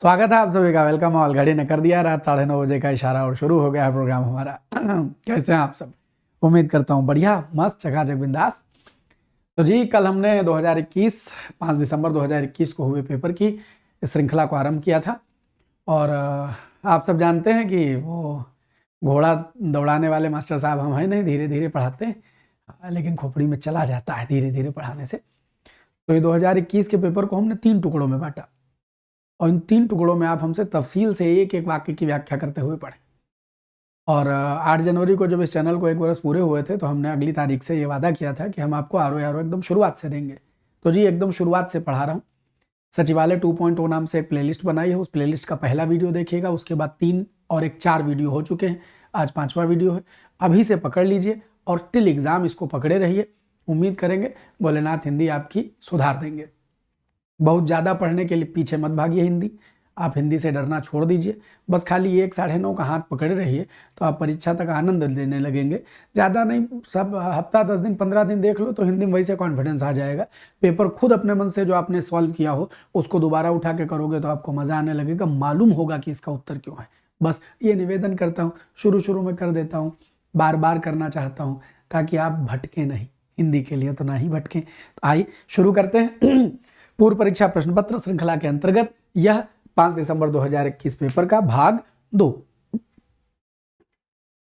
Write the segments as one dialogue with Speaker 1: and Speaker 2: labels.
Speaker 1: स्वागत है आप सभी का। Welcome all. घड़ी ने कर दिया रात 9:30 बजे का इशारा और शुरू हो गया है प्रोग्राम हमारा। कैसे हैं आप सब? उम्मीद करता हूँ बढ़िया, मस्त, चकाचक, बिंदास। तो जी कल हमने 2021 5 दिसंबर 2021 को हुए पेपर की श्रृंखला को आरंभ किया था। और आप सब जानते हैं कि वो घोड़ा दौड़ाने वाले मास्टर साहब हम हैं नहीं, धीरे धीरे पढ़ाते हैं, लेकिन खोपड़ी में चला जाता है धीरे धीरे पढ़ाने से। तो ये 2021 के पेपर को हमने 3 टुकड़ों में बांटा और इन 3 टुकड़ों में आप हमसे तफसील से एक एक वाक्य की व्याख्या करते हुए पढ़ें। और 8 जनवरी को जब इस चैनल को 1 वर्ष पूरे हुए थे तो हमने अगली तारीख से ये वादा किया था कि हम आपको आरो एकदम शुरुआत से देंगे। तो जी एकदम शुरुआत से पढ़ा रहा हूँ। सचिवालय 2.0 नाम से एक प्लेलिस्ट बनाई है, उस प्लेलिस्ट का पहला वीडियो देखिएगा, उसके बाद 3 और एक 4 वीडियो हो चुके हैं, आज 5वां वीडियो है। अभी से पकड़ लीजिए और टिल एग्ज़ाम इसको पकड़े रहिए। उम्मीद करेंगे भोलेनाथ हिंदी आपकी सुधार देंगे। बहुत ज़्यादा पढ़ने के लिए पीछे मत भागिए। हिंदी आप हिंदी से डरना छोड़ दीजिए, बस खाली 1 साढ़े 9 का हाथ पकड़े रहिए तो आप परीक्षा तक आनंद लेने लगेंगे। ज़्यादा नहीं, सब हफ्ता 10 दिन 15 दिन देख लो तो हिंदी में वही से कॉन्फिडेंस आ जाएगा। पेपर खुद अपने मन से जो आपने सॉल्व किया हो उसको दोबारा उठा के करोगे तो आपको मज़ा आने लगेगा, मालूम होगा कि इसका उत्तर क्यों है। बस ये निवेदन करता हूँ, शुरू में कर देता हूँ, बार बार करना चाहता हूँ ताकि आप भटके नहीं। हिंदी के लिए तो ना ही भटकें। तो आइए शुरू करते हैं। पूर्व परीक्षा प्रश्न पत्र श्रृंखला के अंतर्गत यह 5 दिसंबर 2021 पेपर का भाग 2।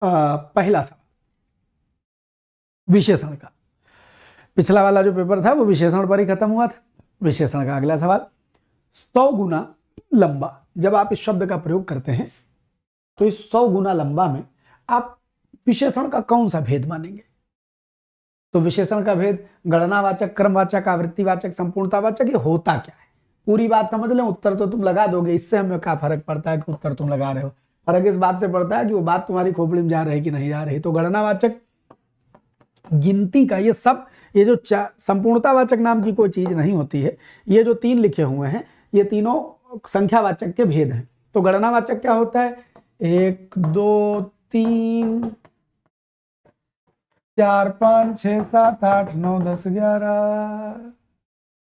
Speaker 1: पहला सवाल विशेषण का। पिछला वाला जो पेपर था वो विशेषण पर ही खत्म हुआ था। विशेषण का अगला सवाल, 100 गुना लंबा। जब आप इस शब्द का प्रयोग करते हैं तो इस 100 गुना लंबा में आप विशेषण का कौन सा भेद मानेंगे? तो विशेषण का भेद गणनावाचक, क्रमवाचक, आवृत्तिवाचक, संपूर्णतावाचक, ये होता क्या है? पूरी बात समझ लें, उत्तर तो तुम लगा दोगे। इससे हमें क्या फर्क पड़ता है कि उत्तर तुम लगा रहे हो? फर्क इस बात से पड़ता है कि वो बात तुम्हारी खोपड़ी में जा रही है कि नहीं जा रही। तो गणनावाचक, गिनती का, ये सब, ये जो संपूर्णतावाचक नाम की कोई चीज नहीं होती है। ये जो 3 लिखे हुए हैं ये तीनों संख्यावाचक के भेद हैं। तो गणनावाचक क्या होता है? 1 2 3 4 5 6 7 8 9 10 11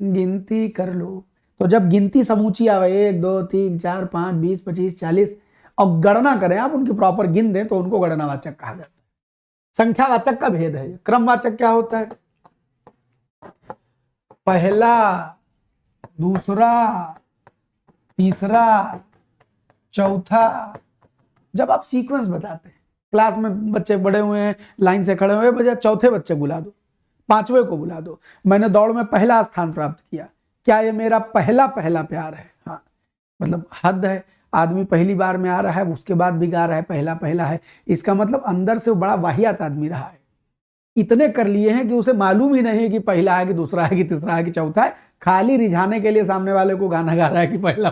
Speaker 1: गिनती कर लो। तो जब गिनती समूची आवे 1 2 3 4 5 20 25 40 और गणना करें आप, उनकी प्रॉपर गिन दें तो उनको गणनावाचक कहा जाता है। संख्यावाचक का भेद है। क्रमवाचक क्या होता है? पहला, दूसरा, तीसरा, चौथा। जब आप सीक्वेंस बताते हैं, क्लास में बच्चे बड़े हुए हैं, लाइन से खड़े हुए, बजाय चौथे बच्चे बुला दो, 5वें को बुला दो। मैंने दौड़ में पहला स्थान प्राप्त किया, क्या ये मेरा पहला प्यार है? हाँ, मतलब हद है। आदमी पहली बार में आ रहा है, उसके बाद भी गा रहा है पहला है। इसका मतलब अंदर से बड़ा वाहियात आदमी रहा है। इतने कर लिए हैं कि उसे मालूम ही नहीं है कि पहला है कि दूसरा है कि तीसरा है कि चौथा है। खाली रिझाने के लिए सामने वाले को गाना गा रहा है कि पहला।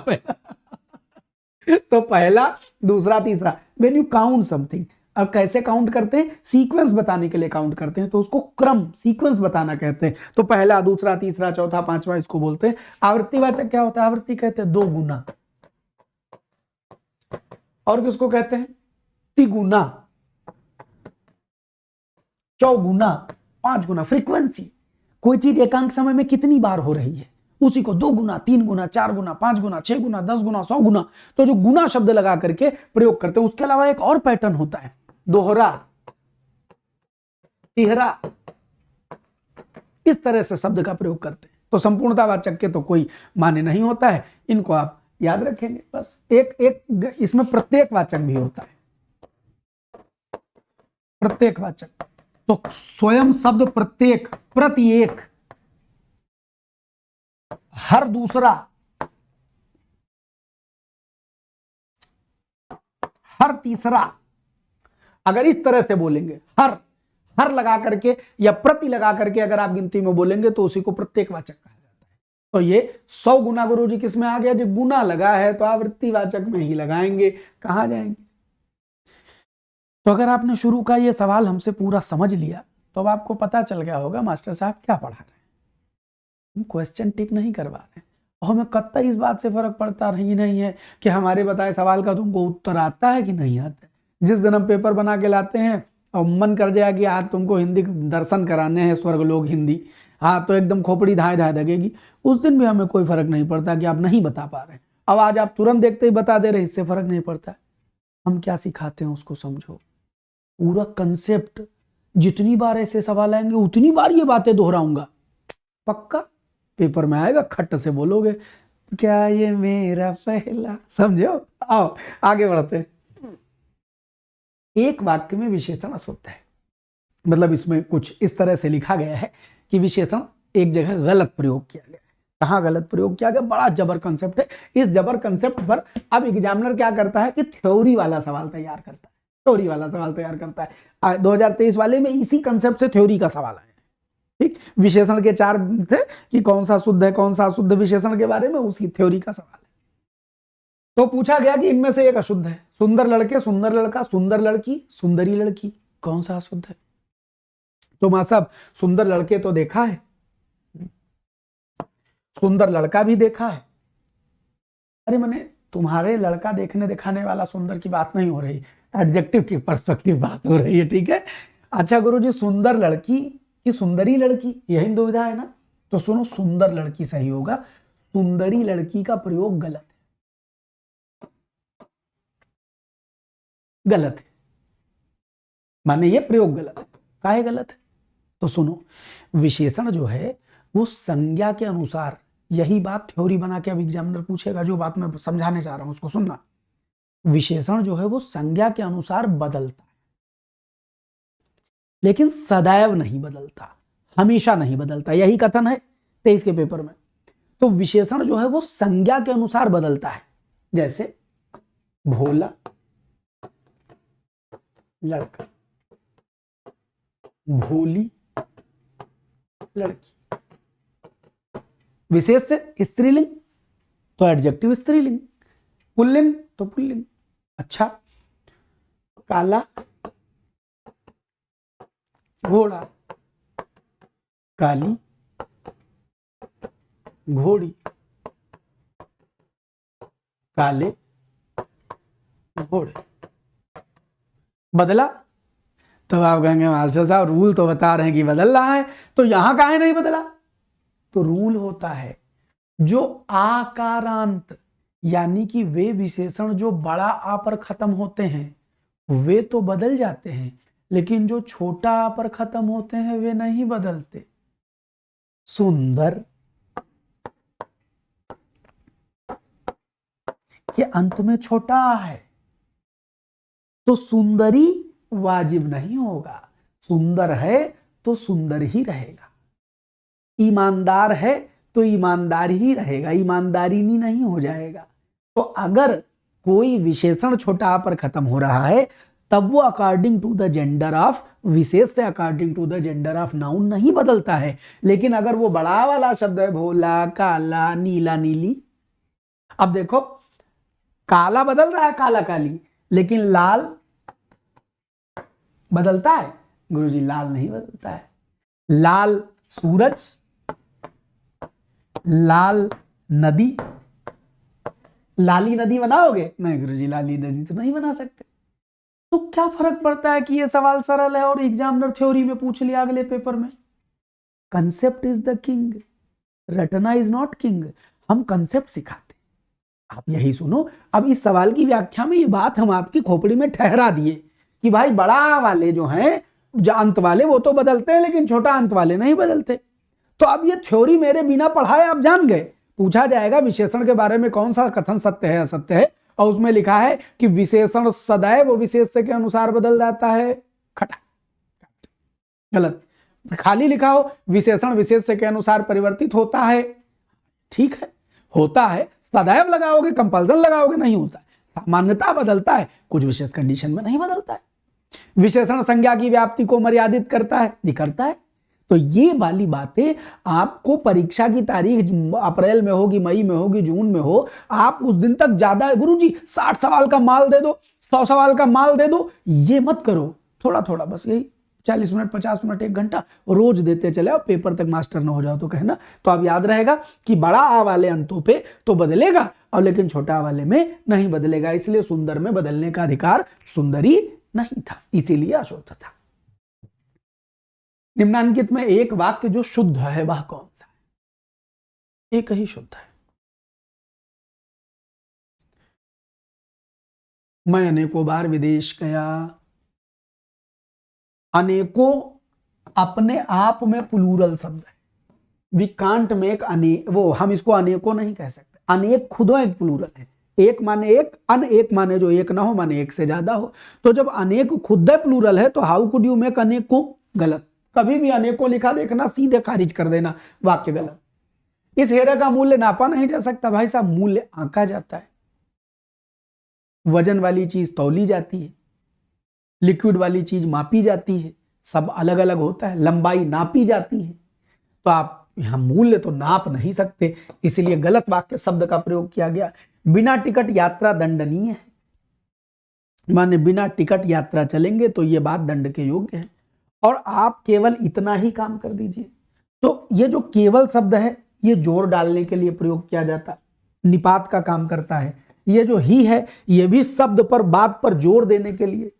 Speaker 1: तो पहला, दूसरा, तीसरा। व्हेन यू काउंट समथिंग, अब कैसे काउंट करते हैं? सीक्वेंस बताने के लिए काउंट करते हैं, तो उसको क्रम, सीक्वेंस बताना कहते हैं। तो पहला, दूसरा, तीसरा, चौथा, 5वां, इसको बोलते हैं। आवृत्तिवाचक क्या होता है? आवृत्ति कहते हैं 2 गुना। और किसको कहते हैं? तिगुना, चौगुना, 5 गुना। फ्रीक्वेंसी, कोई चीज एकांक समय में कितनी बार हो रही है, उसी को 2 गुना, 3 गुना, 4 गुना, 5 गुना, 6 गुना, 10 गुना, 100 गुना। तो जो गुना शब्द लगा करके प्रयोग करते हैं। उसके अलावा एक और पैटर्न होता है, दोहरा, तिहरा। इस तरह से शब्द का प्रयोग करते हैं। तो संपूर्णतावाचक के तो कोई माने नहीं होता है, इनको आप याद रखेंगे बस। एक इसमें प्रत्येकवाचक भी होता है। प्रत्येकवाचक तो स्वयं शब्द प्रत्येक, प्रत्येक, हर दूसरा, हर तीसरा। अगर इस तरह से बोलेंगे, हर लगा करके या प्रति लगा करके अगर आप गिनती में बोलेंगे तो उसी को प्रत्येकवाचक कहा जाता है। तो ये 100 गुना गुरुजी किस में आ गया? जब गुना लगा है तो आवृत्तिवाचक में ही लगाएंगे, कहां जाएंगे? तो अगर आपने शुरू का ये सवाल हमसे पूरा समझ लिया तो अब आपको पता चल गया होगा मास्टर साहब क्या पढ़ा रहे हैं। हम क्वेश्चन टिक नहीं करवा रहे और हमें कतई इस बात से फर्क पड़ता ही नहीं है कि हमारे बताए सवाल का तुमको उत्तर आता है कि नहीं आता है। जिस दिन हम पेपर बना के लाते हैं और मन कर जाए कि आज तुमको हिंदी दर्शन कराने हैं, स्वर्गलोक हिंदी, हाँ, तो एकदम खोपड़ी धाए धाए दगेगी। उस दिन भी हमें कोई फर्क नहीं पड़ता कि आप नहीं बता पा रहे। अब आज आप तुरंत देखते ही बता दे रहे, इससे फर्क नहीं पड़ता। हम क्या सिखाते हैं उसको समझो, पूरा कंसेप्ट। जितनी बार ऐसे सवाल आएंगे उतनी बार ये बातें दोहराऊंगा, पक्का पेपर में आएगा, खट से बोलोगे क्या ये मेरा पहला, समझो। आओ आगे बढ़ते हैं। एक वाक्य में विशेषण अशुद्ध है, मतलब इसमें कुछ इस तरह से लिखा गया है कि विशेषण एक जगह गलत प्रयोग किया गया है। कहाँ गलत प्रयोग किया गया? बड़ा जबर कंसेप्ट है। इस जबर कंसेप्ट पर अब एग्जामिनर क्या करता है कि थ्योरी वाला सवाल तैयार करता है, थ्योरी वाला सवाल तैयार करता है। 2023 वाले में इसी कंसेप्ट से थ्योरी का सवाल आया। ठीक, विशेषण के 4 थे कि कौन सा शुद्ध है कौन सा अशुद्ध विशेषण के बारे में, उसी थ्योरी का सवाल है। तो पूछा गया कि इनमें से एक अशुद्ध है। सुंदर लड़के, सुंदर लड़का, सुंदर लड़की, सुंदरी लड़की, कौन सा अशुद्ध है? तो मां साहब सुंदर लड़के तो देखा है, सुंदर लड़का भी देखा है। अरे मैंने तुम्हारे लड़का देखने दिखाने वाला सुंदर की बात नहीं हो रही, एडजेक्टिव की पर्सपेक्टिव बात हो रही है। ठीक है, अच्छा गुरुजी सुंदर लड़की कि सुंदरी लड़की, यही दुविधा है ना? तो सुनो, सुंदर लड़की सही होगा, सुंदरी लड़की का प्रयोग गलत है, गलत है, माने ये प्रयोग गलत है। काहे गलत है? तो सुनो, विशेषण जो है वो संज्ञा के अनुसार, यही बात थ्योरी बना के अब एग्जामिनर पूछेगा, जो बात मैं समझाने चाह रहा हूं उसको सुनना। विशेषण जो है वो संज्ञा के अनुसार बदलता है, लेकिन सदैव नहीं बदलता, हमेशा नहीं बदलता, यही कथन है 23 के पेपर में। तो विशेषण जो है वो संज्ञा के अनुसार बदलता है, जैसे भोला लड़का, भोली लड़की। विशेष से स्त्रीलिंग तो एडजेक्टिव स्त्रीलिंग, पुल्लिंग तो पुल्लिंग। अच्छा, काला घोड़ा, काली घोड़ी, काले घोड़े। बदला? तो आप कहेंगे मास्टर साहब रूल तो बता रहे हैं कि बदल रहा है, तो यहां काहे नहीं बदला? तो रूल होता है जो आकारांत, यानी कि वे विशेषण जो बड़ा आ पर खत्म होते हैं वे तो बदल जाते हैं, लेकिन जो छोटा आ पर खत्म होते हैं वे नहीं बदलते। सुंदर के अंत में छोटा आ है, तो सुंदरी वाजिब नहीं होगा। सुंदर है तो सुंदर ही रहेगा, ईमानदार है तो ईमानदार ही रहेगा, ईमानदारी नहीं हो जाएगा। तो अगर कोई विशेषण छोटा आ पर खत्म हो रहा है तब वो according to the gender of विशेष से according to the gender of noun नहीं बदलता है। लेकिन अगर वो बड़ा वाला शब्द है, भोला, काला, नीला, नीली, अब देखो काला बदल रहा है, काला काली, लेकिन लाल बदलता है? गुरुजी लाल नहीं बदलता है। लाल सूरज, लाल नदी, लाली नदी बनाओगे? नहीं गुरुजी लाली नदी तो नहीं बना सकते। तो क्या फर्क पड़ता है कि ये सवाल सरल है और एग्जामिनर थ्योरी में पूछ लिया अगले पेपर में? कंसेप्ट इज द किंग, रटना इज नॉट किंग। हम कंसेप्ट सिखाते, आप यही सुनो। अब इस सवाल की व्याख्या में ये बात हम आपकी खोपड़ी में ठहरा दिए कि भाई बड़ा वाले जो हैं, जो अंत वाले वो तो बदलते हैं, लेकिन छोटा अंत वाले नहीं बदलते। तो अब ये थ्योरी मेरे बिना पढ़ाए आप जान गए। पूछा जाएगा विशेषण के बारे में कौन सा कथन सत्य है असत्य है, और उसमें लिखा है कि विशेषण सदैव विशेष के अनुसार बदल जाता है, खटा, गलत। खाली लिखा हो विशेषण विशेष के अनुसार परिवर्तित होता है, ठीक है, होता है। सदैव लगाओगे, कंपल्सन लगाओगे, नहीं होता है। सामान्यता बदलता है, कुछ विशेष कंडीशन में नहीं बदलता है। विशेषण संज्ञा की व्याप्ति को मर्यादित करता है, जी करता है। तो ये वाली बातें आपको परीक्षा की तारीख अप्रैल में होगी, मई में होगी, जून में हो, आप उस दिन तक ज्यादा गुरुजी 60 सवाल का माल दे दो, 100 सवाल का माल दे दो, ये मत करो। थोड़ा थोड़ा बस यही 40 मिनट, 50 मिनट, 1 घंटा रोज देते चले और पेपर तक मास्टर न हो जाओ तो कहना। तो अब याद रहेगा कि बड़ा आ वाले अंतों पे तो बदलेगा, और लेकिन छोटा वाले में नहीं बदलेगा। इसलिए सुंदर में बदलने का अधिकार सुंदरी नहीं था, इसीलिए अशुद्ध था। निम्नांकित में एक वाक्य जो शुद्ध है वह कौन सा है? एक ही शुद्ध है। मैं अनेकों बार विदेश गया। अनेकों अपने आप में प्लूरल शब्द है। वी कांट मेक अनेक, वो हम इसको अनेकों नहीं कह सकते। अनेक खुदों एक प्लूरल है। एक माने एक, अन एक माने जो एक ना हो, माने एक से ज्यादा हो। तो जब अनेक खुद प्लूरल है तो हाउ कुड यू मेक अनेकों? गलत। कभी भी अनेकों लिखा देखना, सीधे खारिज कर देना, वाक्य गलत। इस हेरे का मूल्य नापा नहीं जा सकता भाई साहब, मूल्य आंका जाता है। वजन वाली चीज तौली जाती है, लिक्विड वाली चीज मापी जाती है, सब अलग अलग होता है। लंबाई नापी जाती है। तो आप यहां मूल्य तो नाप नहीं सकते, इसलिए गलत वाक्य शब्द का प्रयोग किया गया। बिना टिकट यात्रा दंडनीय है, माने बिना टिकट यात्रा चलेंगे तो यह बात दंड के योग्य है। और आप केवल इतना ही काम कर दीजिए। तो ये जो केवल शब्द है, ये जोर डालने के लिए प्रयोग किया जाता है, निपात का काम करता है। ये जो ही है, ये भी शब्द पर, बात पर जोर देने के लिए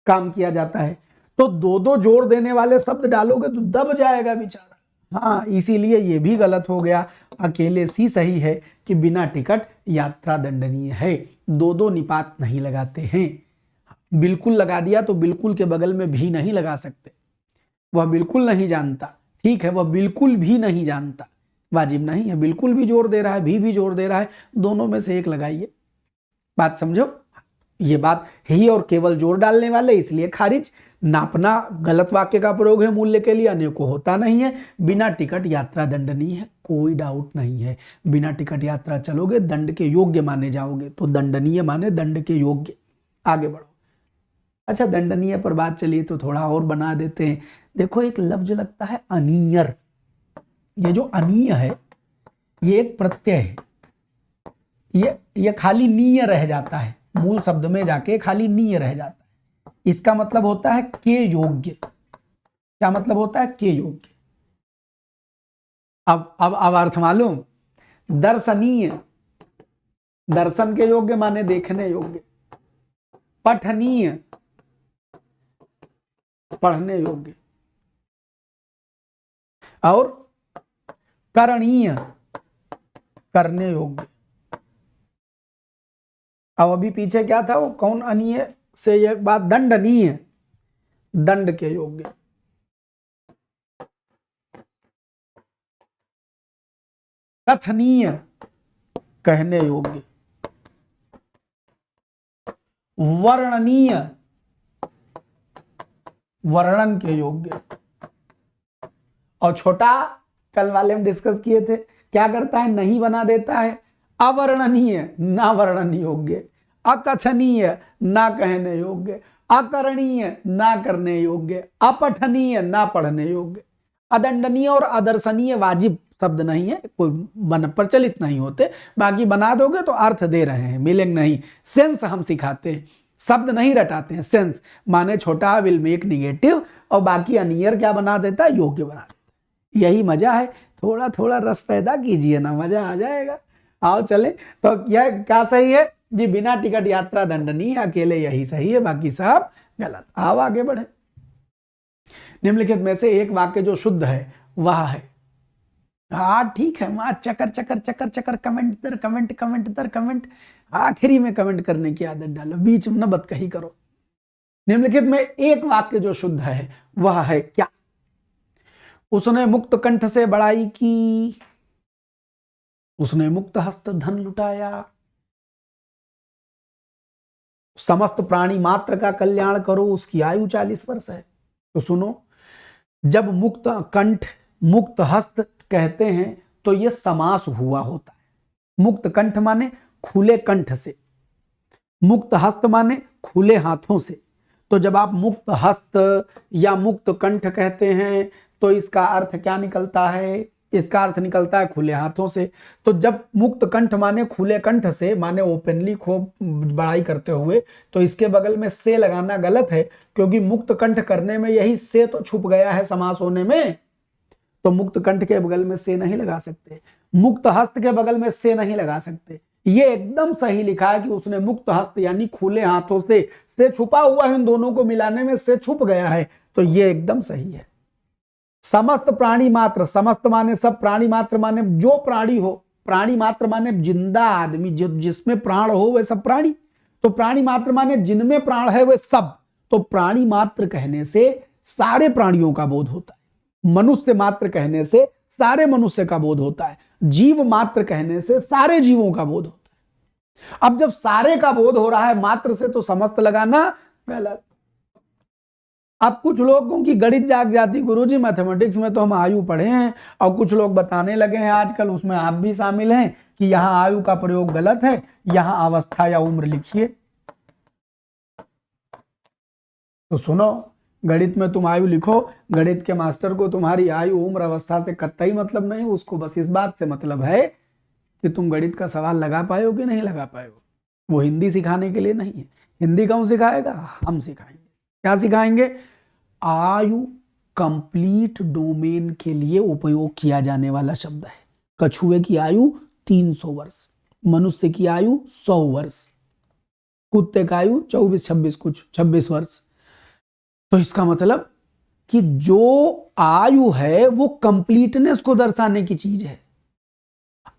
Speaker 1: काम किया जाता है। तो दो दो जोर देने वाले शब्द डालोगे तो दब जाएगा बेचारा। हाँ, इसीलिए ये भी गलत हो गया। अकेले सी सही है कि बिना टिकट यात्रा दंडनीय है। दो दो निपात नहीं लगाते हैं। बिल्कुल लगा दिया तो बिल्कुल के बगल में भी नहीं लगा सकते। वह बिल्कुल नहीं जानता, ठीक है, वह बिल्कुल भी नहीं जानता, वाजिब नहीं है। बिल्कुल भी जोर दे रहा है, भी जोर दे रहा है, दोनों में से एक लगाइए। बात समझो? ये बात ही और केवल जोर डालने वाले, इसलिए खारिज। नापना गलत वाक्य का प्रयोग है मूल्य के लिए, अनेकों होता नहीं है। बिना टिकट यात्रा दंडनीय है, कोई डाउट नहीं है। बिना टिकट यात्रा चलोगे दंड के योग्य माने जाओगे। तो दंडनीय माने दंड के योग्य। आगे बढ़ो। अच्छा, दंडनीय पर बात चलिए तो थोड़ा और बना देते हैं। देखो, एक लफ्ज लगता है अनीयर। ये जो अनीय है, ये एक प्रत्यय है। ये खाली नीय रह जाता है, मूल शब्द में जाके खाली नीय रह जाता है। इसका मतलब होता है के योग्य। क्या मतलब होता है? के योग्य। अब अर्थ मालूम? दर्शनीय, दर्शन के योग्य माने देखने योग्य। पठनीय, पढ़ने योग्य। और करणीय, करने योग्य। अब अभी पीछे क्या था, वो कौन अनीय से एक बात, दंडनीय, दंड के योग्य। कथनीय, कहने योग्य। वर्णनीय, वर्णन के योग्य। और छोटा, कल वाले में डिस्कस किए थे, क्या करता है? नहीं बना देता है। अवर्णनीय, ना वर्णन योग्य। अकथनीय, ना कहने योग्य। अकरणीय, ना करने योग्य। अपठनीय, ना पढ़ने योग्य। अदंडनीय और अदर्शनीय वाजिब शब्द नहीं है, कोई प्रचलित नहीं होते। बाकी बना दोगे तो अर्थ दे रहे हैं, मीनिंग नहीं। सेंस हम सिखाते हैं, शब्द नहीं रटाते हैं। सेंस माने छोटा विल मेक निगेटिव, और बाकी अनियर क्या बना देता है? योग्य बना देता है। यही मजा है। थोड़ा थोड़ा रस पैदा कीजिए ना, मजा आ जाएगा। आओ चले। तो यह क्या सही है जी? बिना टिकट यात्रा दंडनीय, अकेले यही सही है, बाकी सब गलत। आओ आगे बढ़े। निम्नलिखित में से एक वाक्य जो शुद्ध है वह है। हाँ ठीक है, मां चकर चकर चकर चकर, कमेंट दर कमेंट, कमेंट दर कमेंट, आखिरी में कमेंट करने की आदत डालो, बीच में न बतकही करो। निम्नलिखित में एक वाक्य जो शुद्ध है वह है क्या? उसने मुक्त कंठ से बड़ाई की, उसने मुक्त हस्त धन लुटाया, समस्त प्राणी मात्र का कल्याण करो, उसकी आयु 40 वर्ष है। तो सुनो, जब मुक्त कंठ, मुक्त हस्त कहते हैं तो यह समास हुआ होता है। मुक्त कंठ माने खुले कंठ से, मुक्त हस्त माने खुले हाथों से। तो जब आप मुक्त हस्त या मुक्त कंठ कहते हैं तो इसका अर्थ क्या निकलता है? इसका अर्थ निकलता है खुले हाथों से। तो जब मुक्त कंठ माने खुले कंठ से, माने ओपनली खूब बड़ाई करते हुए, तो इसके बगल में से लगाना गलत है, क्योंकि मुक्त कंठ करने में यही से तो छुप गया है समास होने में। तो मुक्त कंठ के बगल में से नहीं लगा सकते, मुक्त हस्त के बगल में से नहीं लगा सकते। ये एकदम सही लिखा है कि उसने मुक्त हस्त यानी खुले हाथों से छुपा हुआ है, इन दोनों को मिलाने में से छुप गया है, तो ये एकदम सही है। समस्त प्राणी मात्र, समस्त माने सब, प्राणी मात्र माने जो प्राणी हो, प्राणी मात्र माने जिंदा आदमी, जिसमें प्राण हो वह सब प्राणी। तो प्राणी मात्र माने जिनमें प्राण है वे सब। तो प्राणी मात्र कहने से सारे प्राणियों का बोध होता है, मनुष्य मात्र कहने से सारे मनुष्य का बोध होता है, जीव मात्र कहने से सारे जीवों का बोध होता है। अब जब सारे का बोध हो रहा है मात्र से, तो समस्त लगाना गलत। अब कुछ लोगों की गणित जाग जाती, गुरुजी मैथमेटिक्स में तो हम आयु पढ़े हैं, और कुछ लोग बताने लगे हैं आजकल, उसमें आप भी शामिल हैं, कि यहां आयु का प्रयोग गलत है, यहां अवस्था या उम्र लिखिए। तो सुनो, गणित में तुम आयु लिखो, गणित के मास्टर को तुम्हारी आयु उम्र अवस्था से कतई मतलब नहीं, उसको बस इस बात से मतलब है कि तुम गणित का सवाल लगा पाए हो कि नहीं लगा पाए हो। वो हिंदी सिखाने के लिए नहीं है। हिंदी कौन सिखाएगा? हम सिखाएंगे। क्या सिखाएंगे? आयु कंप्लीट डोमेन के लिए उपयोग किया जाने वाला शब्द है। कछुए की आयु 300 वर्ष, मनुष्य की आयु 100 वर्ष, कुत्ते का आयु 24-26 कुछ 26 वर्ष। तो इसका मतलब कि जो आयु है वो कंप्लीटनेस को दर्शाने की चीज है।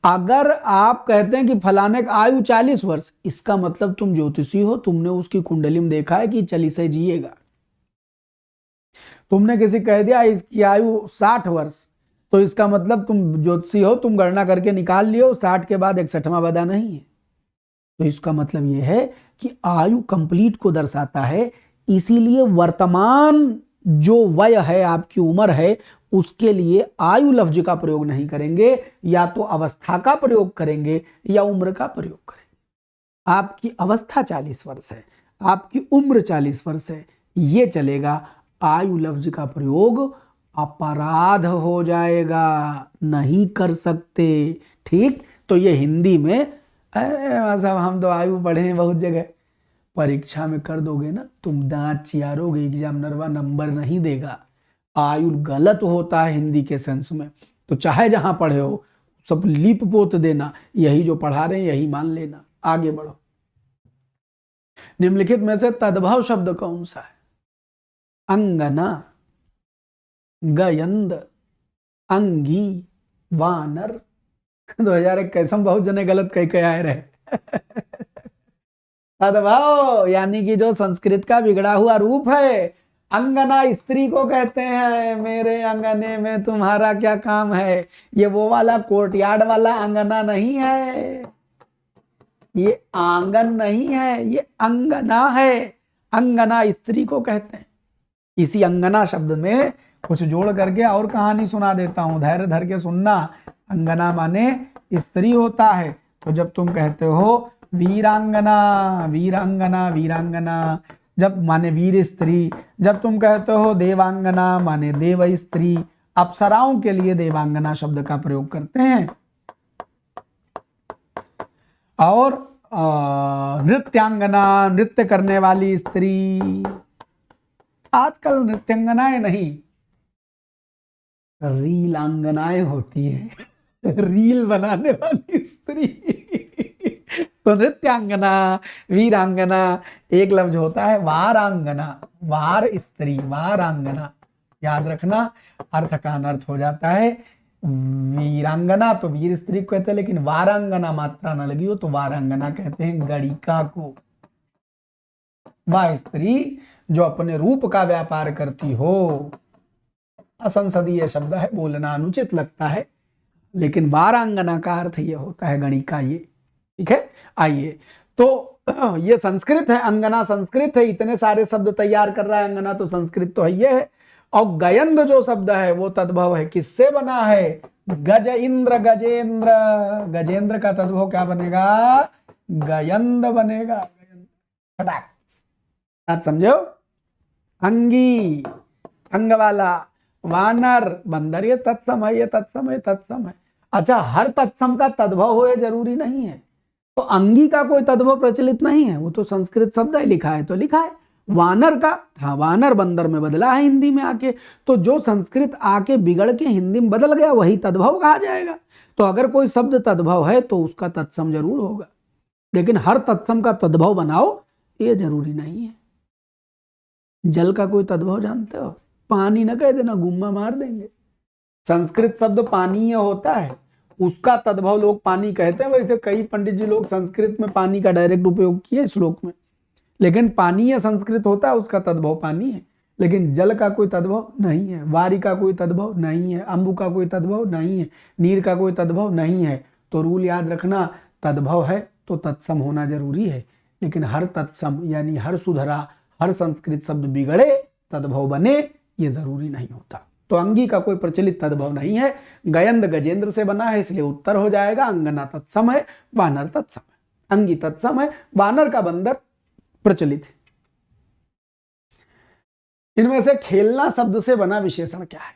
Speaker 1: अगर आप कहते हैं कि फलाने का आयु 40 वर्ष, इसका मतलब तुम ज्योतिषी हो, तुमने उसकी कुंडली में देखा है कि 40 से जिएगा। तुमने किसी कह दिया इसकी आयु 60 वर्ष, तो इसका मतलब तुम ज्योतिषी हो, तुम गणना करके निकाल लियो 60 के बाद 61वां बदा नहीं है। तो इसका मतलब यह है कि आयु कंप्लीट को दर्शाता है। इसीलिए वर्तमान जो वय है, आपकी उम्र है, उसके लिए आयु लफ्ज का प्रयोग नहीं करेंगे, या तो अवस्था का प्रयोग करेंगे या उम्र का प्रयोग करेंगे। आपकी अवस्था 40 वर्ष है, आपकी उम्र 40 वर्ष है, ये चलेगा। आयु लफ्ज का प्रयोग अपराध हो जाएगा, नहीं कर सकते। ठीक, तो ये हिंदी में साहब हम तो आयु पढ़े हैं बहुत जगह, परीक्षा में कर दोगे ना तुम दांत चियारोगे, एग्जामिनरवा नंबर नहीं देगा। आयु गलत होता है हिंदी के सेंस में, तो चाहे जहां पढ़े हो सब लीप पोत देना, यही जो पढ़ा रहे हैं यही मान लेना। आगे बढ़ो। निम्नलिखित में से तद्भव शब्द कौन सा है? अंगना, गयंद, अंगी, वानर। 2021 में बहुत जने गलत कह के आए रहे। तद्भव यानी कि जो संस्कृत का बिगड़ा हुआ रूप है। अंगना स्त्री को कहते हैं, मेरे अंगने में तुम्हारा क्या काम है। ये वो वाला कोर्टयार्ड वाला अंगना नहीं है, ये आंगन नहीं है, ये अंगना है। अंगना स्त्री को कहते हैं। इसी अंगना शब्द में कुछ जोड़ करके और कहानी सुना देता हूं, धैर्य धर के सुनना। अंगना माने स्त्री होता है। तो जब तुम कहते हो वीरांगना, वीरांगना, वीरांगना जब माने वीर स्त्री। जब तुम कहते हो देवांगना माने देव स्त्री। अप्सराओं के लिए देवांगना शब्द का प्रयोग करते हैं। और नृत्यांगना, नृत्य करने वाली स्त्री। आजकल नृत्यांगनाएं नहीं, रीलांगनाएं होती है, रील बनाने वाली स्त्री। तो नृत्यांगना, वीरांगना, एक लफ्ज होता है वारांगना, वार स्त्री, वारांगना। याद रखना, अर्थ का अनर्थ हो जाता है। वीरांगना तो वीर स्त्री को कहते हैं, लेकिन वारांगना मात्रा न लगी हो तो वारांगना कहते हैं गणिका को। वह स्त्री जो अपने रूप का व्यापार करती हो। असंसदीय शब्द है, बोलना अनुचित लगता है, लेकिन वारांगना का अर्थ ये होता है गणिका। ये ठीक है। आइए, तो ये संस्कृत है, अंगना संस्कृत है। इतने सारे शब्द तैयार कर रहा है अंगना, तो संस्कृत तो है ये है। और गयंद जो शब्द है वो तद्भव है। किससे बना है? गज इंद्र, गजेंद्र। गजेंद्र का तद्भव क्या बनेगा? गयंद बनेगा। बात समझो? अंगी, अंग वाला। वानर, बंदर। ये तत्सम है, ये तत्सम है, तत्सम है। अच्छा, हर तत्सम का तद्भव हो ये जरूरी नहीं है। तो अंगी का कोई तद्भव प्रचलित नहीं है, वो तो संस्कृत शब्द है, लिखा है तो लिखा है। वानर का, हाँ, वानर बंदर में बदला है हिंदी में आके। तो जो संस्कृत आके बिगड़ के हिंदी में बदल गया वही तद्भव कहा जाएगा। तो अगर कोई शब्द तद्भव है तो उसका तत्सम जरूर होगा, लेकिन हर तत्सम का तद्भव बनाओ ये जरूरी नहीं है। जल का कोई तद्भव जानते हो? पानी न कह देना, गुम्मा मार देंगे। संस्कृत शब्द पानीय होता है, उसका तद्भव लोग पानी कहते हैं। वैसे कई पंडित जी लोग संस्कृत में पानी का डायरेक्ट उपयोग किए श्लोक में, लेकिन पानी है संस्कृत होता है, उसका तद्भव पानी है, लेकिन जल का कोई तद्भव नहीं है, वारी का कोई तद्भव नहीं है, अंबु का कोई तद्भव नहीं है, नीर का कोई तद्भव नहीं है। तो रूल याद रखना, तद्भव है तो तत्सम होना जरूरी है, लेकिन हर तत्सम यानी हर सुधरा, हर संस्कृत शब्द बिगड़े तद्भव बने, ये जरूरी नहीं होता। तो अंगी का कोई प्रचलित तद्भव नहीं है। गयंद गजेंद्र से बना है, इसलिए उत्तर हो जाएगा। अंगना तत्सम है, वानर तत्सम है। अंगी तत्सम है, वानर का बंदर प्रचलित है। इनमें से खेलना शब्द से बना विशेषण क्या है?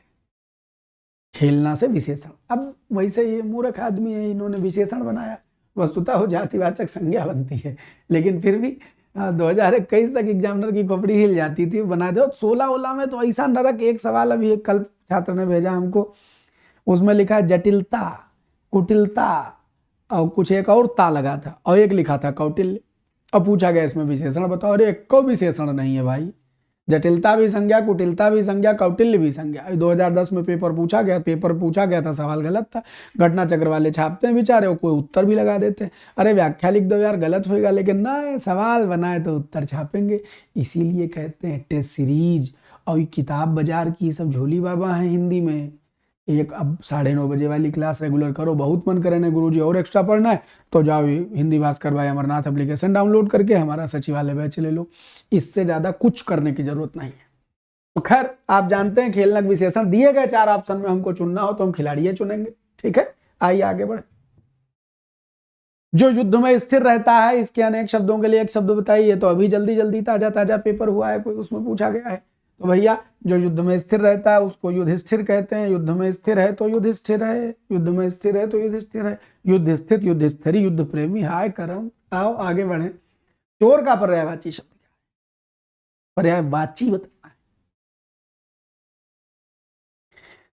Speaker 1: खेलना से विशेषण। अब वैसे ये मूर्ख आदमी है, इन्होंने विशेषण बनाया, वस्तुतः वो जातिवाचक संज्ञा बनती है, लेकिन फिर भी 2021 तक एग्जामिनर की खोपड़ी हिल जाती थी, बना दो। 16 में तो ऐसा नरक। एक सवाल अभी एक कल छात्र ने भेजा हमको, उसमें लिखा है जटिलता, कुटिलता और कुछ एक और ता लगा था, और एक लिखा था कौटिल्य। अब पूछा गया इसमें विशेषण बताओ, अरे एक को विशेषण नहीं है भाई। जटिलता भी संज्ञा, कुटिलता भी संज्ञा, कौटिल्य भी संज्ञा। 2010 में पेपर पूछा गया था, सवाल गलत था। घटना चक्र वाले छापते हैं बेचारे, वो कोई उत्तर भी लगा देते हैं, अरे व्याख्या लिख दो यार, गलत होएगा, लेकिन ना, सवाल बनाए तो उत्तर छापेंगे। इसीलिए कहते हैं टेस्ट सीरीज। और ये किताब बाजार की सब झोली बाबा हैं हिंदी में। एक अब 9:30 बजे वाली क्लास रेगुलर करो। बहुत मन करे ना गुरुजी और एक्स्ट्रा पढ़ना है तो जाओ हिंदी भास्कर भाई अमरनाथ एप्लीकेशन डाउनलोड करके हमारा सचिवालय बैच ले लो। इससे ज्यादा कुछ करने की जरूरत नहीं है। तो खैर, आप जानते हैं खेलनक विशेषण दिए गए 4 ऑप्शन में, हमको चुनना हो तो हम खिलाड़ी चुनेंगे। ठीक है, आइए आगे बढ़े। जो युद्ध में स्थिर रहता है, इसके अनेक शब्दों के लिए एक शब्द बताइए। तो अभी जल्दी जल्दी ताजा पेपर हुआ है कोई, उसमें पूछा गया है। तो भैया, जो युद्ध में स्थिर रहता है उसको युधिष्ठिर कहते हैं। युद्ध में स्थिर है तो युधिष्ठिर है, युद्ध में स्थिर है तो युधिष्ठिर है। युद्ध स्थित, युद्ध स्थिरी, युद्ध प्रेमी। हाय करम, आओ आगे बढ़े। चोर का पर्यायवाची शब्द क्या है? पर्यायवाची बताना है।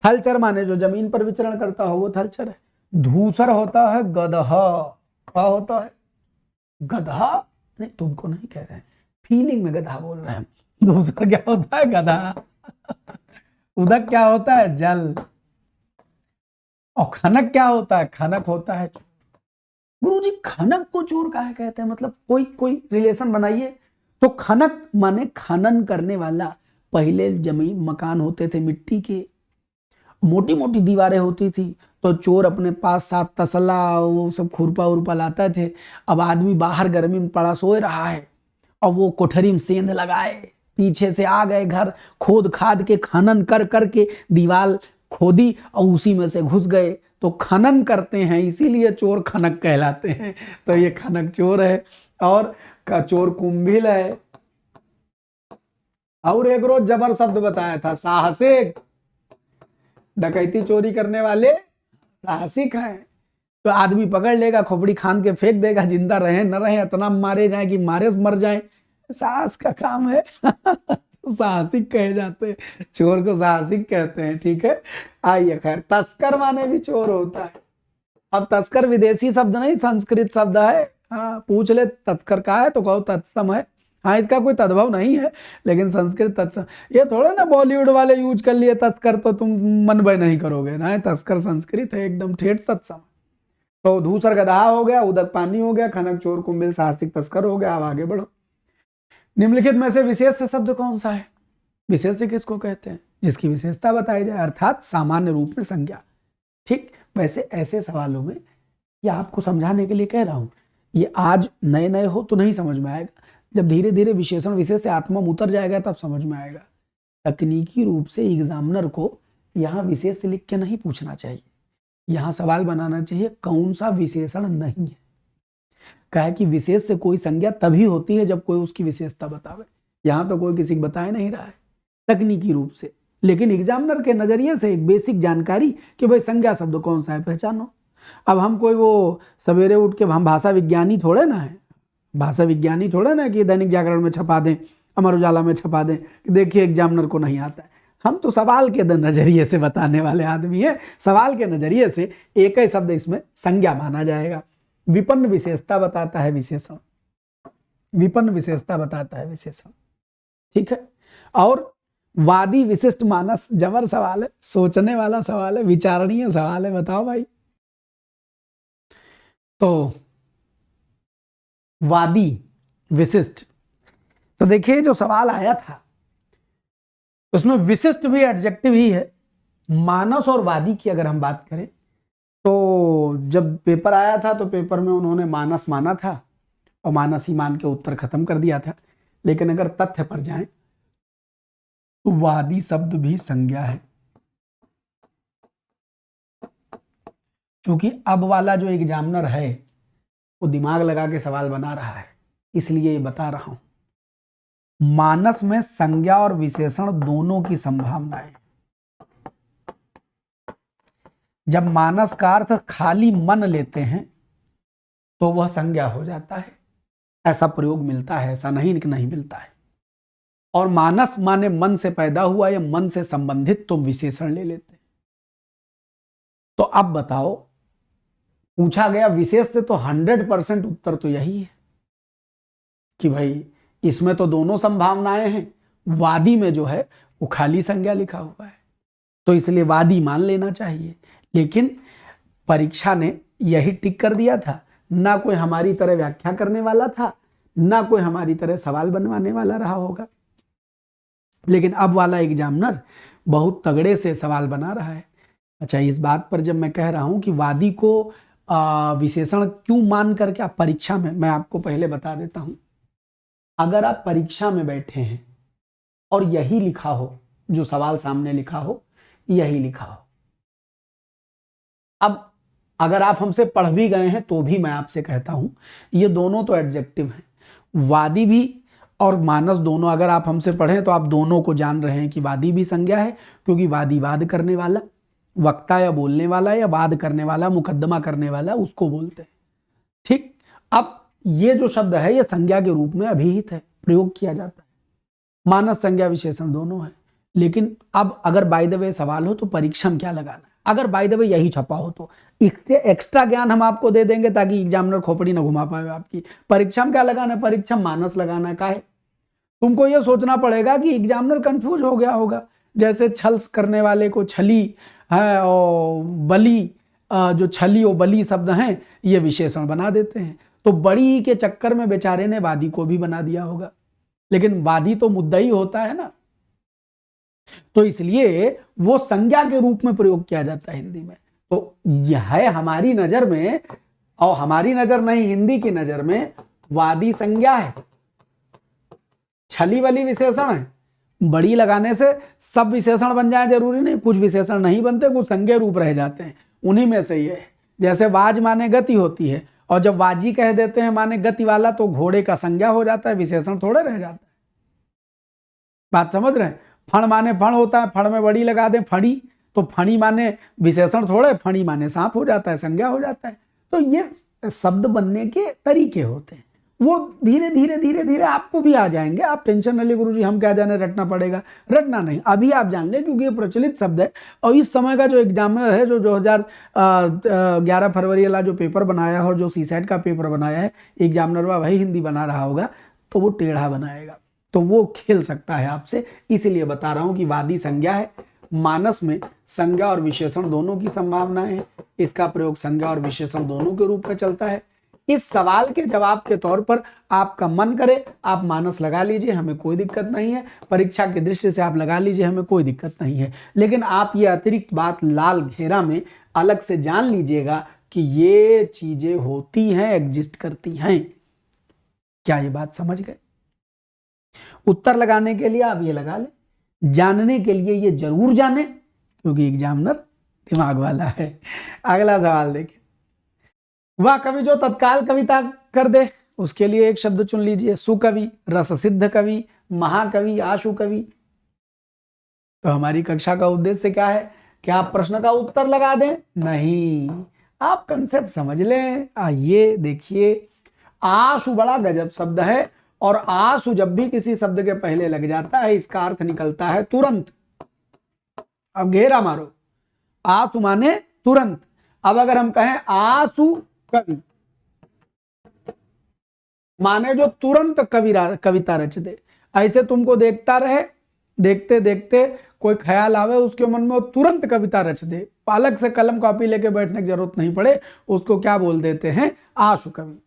Speaker 1: थलचर माने जो जमीन पर विचरण करता हो वो थलचर है। धूसर होता है गदहा। क्या होता है? गधा नहीं, तुमको नहीं कह रहे हैं, फीलिंग में गधा बोल रहे हैं। दूसरा क्या होता है? गधा। उदक क्या होता है? जल। और खनक क्या होता है? खनक होता है चोर। गुरुजी, खनक को चोर काहे कहते हैं? मतलब कोई रिलेशन बनाइए। तो खनक माने खनन करने वाला। पहले जमीन मकान होते थे मिट्टी के, मोटी मोटी दीवारें होती थी, तो चोर अपने पास 7 तसला वो सब खुरपा उरपा लाते थे। अब आदमी बाहर गर्मी में पड़ा सोए रहा है, और वो कोठरी में सेंध लगाए, पीछे से आ गए घर, खोद खाद के खनन कर करके दीवार खोदी और उसी में से घुस गए। तो खनन करते हैं, इसीलिए चोर खनक कहलाते हैं। तो ये खनक चोर है। और का चोर कुंभिल है। और एक रोज जबर शब्द बताया था, साहसिक। डकैती चोरी करने वाले साहसिक हैं। तो आदमी पकड़ लेगा, खोपड़ी खान के फेंक देगा, जिंदा रहे न रहे, इतना मारे जाए कि मारे से मर जाए, साहस का काम है। तो साहसिक कहे जाते हैं, चोर को साहसिक कहते हैं। ठीक है, आइए। खैर, तस्कर माने भी चोर होता है। अब तस्कर विदेशी शब्द नहीं, संस्कृत शब्द है। हाँ, पूछ ले तस्कर का है तो कहो तत्सम है। हाँ, इसका कोई तद्भव नहीं है, लेकिन संस्कृत तत्सम। ये थोड़ा ना बॉलीवुड वाले यूज कर लिए तस्कर तो तुम मनबय नहीं करोगे ना। तस्कर संस्कृत है, एकदम ठेठ तत्सम। तो धूसर गधा हो गया, उदक पानी हो गया, खनक चोर कुंभिल साहसिक तस्कर हो गया। अब आगे बढ़ो। निम्नलिखित में से विशेष शब्द कौन सा है? विशेष किसको कहते हैं? जिसकी विशेषता बताई जाए, अर्थात सामान्य रूप में संज्ञा। ठीक, वैसे ऐसे सवालों में ये आपको समझाने के लिए कह रहा हूं। ये आज नए नए हो तो नहीं समझ में आएगा, जब धीरे धीरे विशेषण विशेष से आत्मा में उतर जाएगा तब समझ में आएगा। तकनीकी रूप से एग्जामिनर को यहाँ विशेष से लिख के नहीं पूछना चाहिए, यहाँ सवाल बनाना चाहिए कौन सा विशेषण नहीं है। कहे कि विशेष से कोई संज्ञा तभी होती है जब कोई उसकी विशेषता बतावे। यहाँ तो कोई किसी को बताए नहीं रहा है तकनीकी रूप से, लेकिन एग्जामिनर के नजरिए से एक बेसिक जानकारी कि भाई संज्ञा शब्द कौन सा है पहचानो। अब हम कोई वो सवेरे उठ के हम भाषा विज्ञानी थोड़े ना है, भाषा विज्ञानी थोड़े ना कि दैनिक जागरण में छपा दें, अमर उजाला में छपा दें कि देखिए एग्जामिनर को नहीं आता है। हम तो सवाल के नजरिए से बताने वाले आदमी हैं। सवाल के नजरिए से एक ही शब्द इसमें संज्ञा माना जाएगा। विपन्न विशेषता बताता है विशेषण, विपन्न विशेषता बताता है विशेषण। ठीक है, और वादी विशिष्ट मानस जबर सवाल है, सोचने वाला सवाल है, विचारणीय सवाल है। बताओ भाई, तो वादी विशिष्ट, तो देखिए जो सवाल आया था उसमें विशिष्ट भी एडजेक्टिव ही है। मानस और वादी की अगर हम बात करें तो जब पेपर आया था तो पेपर में उन्होंने मानस माना था और मानस ही मान के उत्तर खत्म कर दिया था, लेकिन अगर तथ्य पर जाएं तो वादी शब्द भी संज्ञा है। क्योंकि अब वाला जो एग्जामिनर है वो दिमाग लगा के सवाल बना रहा है, इसलिए ये बता रहा हूं। मानस में संज्ञा और विशेषण दोनों की संभावना है। जब मानस का अर्थ खाली मन लेते हैं तो वह संज्ञा हो जाता है, ऐसा प्रयोग मिलता है, ऐसा नहीं कि नहीं मिलता है। और मानस माने मन से पैदा हुआ या मन से संबंधित तो विशेषण ले लेते हैं। तो अब बताओ, पूछा गया विशेष से तो 100% उत्तर तो यही है कि भाई इसमें तो दोनों संभावनाएं हैं, वादी में जो है वो खाली संज्ञा लिखा हुआ है, तो इसलिए वादी मान लेना चाहिए। लेकिन परीक्षा ने यही टिक कर दिया था, ना कोई हमारी तरह व्याख्या करने वाला था, ना कोई हमारी तरह सवाल बनवाने वाला रहा होगा। लेकिन अब वाला एग्जामिनर बहुत तगड़े से सवाल बना रहा है। अच्छा, इस बात पर जब मैं कह रहा हूं कि वादी को विशेषण क्यों मान करके आप परीक्षा में, मैं आपको पहले बता देता हूं। अगर आप परीक्षा में बैठे हैं और यही लिखा हो, जो सवाल सामने लिखा हो यही लिखा हो, अब अगर आप हमसे पढ़ भी गए हैं तो भी मैं आपसे कहता हूं ये दोनों तो एडजेक्टिव हैं। वादी भी और मानस दोनों अगर आप हमसे पढ़ें तो आप दोनों को जान रहे हैं कि वादी भी संज्ञा है, क्योंकि वादी वाद करने वाला, वक्ता या बोलने वाला या वाद करने वाला, मुकदमा करने वाला, उसको बोलते हैं। ठीक, अब ये जो शब्द है ये संज्ञा के रूप में अभिहित है, प्रयोग किया जाता है। मानस संज्ञा विशेषण दोनों है। लेकिन अब अगर बाय द वे सवाल हो तो परीक्षा में क्या लगाना है, अगर बाय द वे यही छपा हो तो इससे एक्स्ट्रा ज्ञान हम आपको दे देंगे ताकि एग्जामिनर खोपड़ी ना घुमा पाए आपकी। परीक्षा में क्या लगाना है, परीक्षा मानस लगाना है। काहे, तुमको यह सोचना पड़ेगा कि एग्जामिनर कंफ्यूज हो गया होगा, जैसे छल करने वाले को छली है और बली, जो छली और बली शब्द हैं ये विशेषण बना देते हैं। तो बड़ी के चक्कर में बेचारे ने वादी को भी बना दिया होगा, लेकिन वादी तो मुद्दई होता है ना, तो इसलिए वो संज्ञा के रूप में प्रयोग किया जाता है हिंदी में। तो यह है हमारी नजर में, और हमारी नजर नहीं, हिंदी की नजर में वादी संज्ञा है, छली वाली विशेषण है। बड़ी लगाने से सब विशेषण बन जाए जरूरी नहीं, कुछ विशेषण नहीं बनते, कुछ संज्ञा रूप रह जाते हैं, उन्हीं में से ये है। जैसे वाज माने गति होती है, और जब वाजी कह देते हैं माने गति वाला, तो घोड़े का संज्ञा हो जाता है, विशेषण थोड़े रह जाता है। बात समझ रहे हैं? फण माने फण होता है, फण में बड़ी लगा दें फणी, तो फणी माने विशेषण थोड़े, फणी माने सांप हो जाता है, संज्ञा हो जाता है। तो ये शब्द बनने के तरीके होते हैं, वो धीरे धीरे धीरे धीरे आपको भी आ जाएंगे। आप टेंशन न ले गुरुजी, हम क्या जाने रटना पड़ेगा, रटना नहीं, अभी आप जान लें, क्योंकि ये प्रचलित शब्द है। और इस समय का जो एग्जामिनर है, जो 2011 फरवरी वाला जो पेपर बनाया है और जो सीसेट का पेपर बनाया है, एग्जामिनर वही हिंदी बना रहा होगा तो वो टेढ़ा बनाएगा, तो वो खेल सकता है आपसे। इसलिए बता रहा हूं कि वादी संज्ञा है, मानस में संज्ञा और विशेषण दोनों की संभावना है, इसका प्रयोग संज्ञा और विशेषण दोनों के रूप में चलता है। इस सवाल के जवाब के तौर पर आपका मन करे आप मानस लगा लीजिए, हमें कोई दिक्कत नहीं है। परीक्षा की दृष्टि से आप लगा लीजिए, हमें कोई दिक्कत नहीं है। लेकिन आप ये अतिरिक्त बात लाल घेरा में अलग से जान लीजिएगा कि ये चीजें होती हैं, एग्जिस्ट करती हैं। क्या ये बात समझ गए? उत्तर लगाने के लिए आप ये लगा लें, जानने के लिए ये जरूर जाने, क्योंकि एग्जामिनर दिमाग वाला है। अगला सवाल देखिए, वह कवि जो तत्काल कविता कर दे, उसके लिए एक शब्द चुन लीजिए। सुकवि, रस सिद्ध कवि, महाकवि, आशु कवि। तो हमारी कक्षा का उद्देश्य क्या है कि आप प्रश्न का उत्तर लगा दें? नहीं, आप कंसेप्ट समझ लें। आइए देखिए, आशु बड़ा गजब शब्द है, और आशु जब भी किसी शब्द के पहले लग जाता है इसका अर्थ निकलता है तुरंत। अब घेरा मारो, आशु माने तुरंत। अब अगर हम कहें आशु कवि, माने जो तुरंत कविता रच दे, ऐसे तुमको देखता रहे देखते देखते कोई ख्याल आवे उसके मन में, वो तुरंत कविता रच दे, अलग से कलम कॉपी लेके बैठने की जरूरत नहीं पड़े, उसको क्या बोल देते हैं, आशु कवि।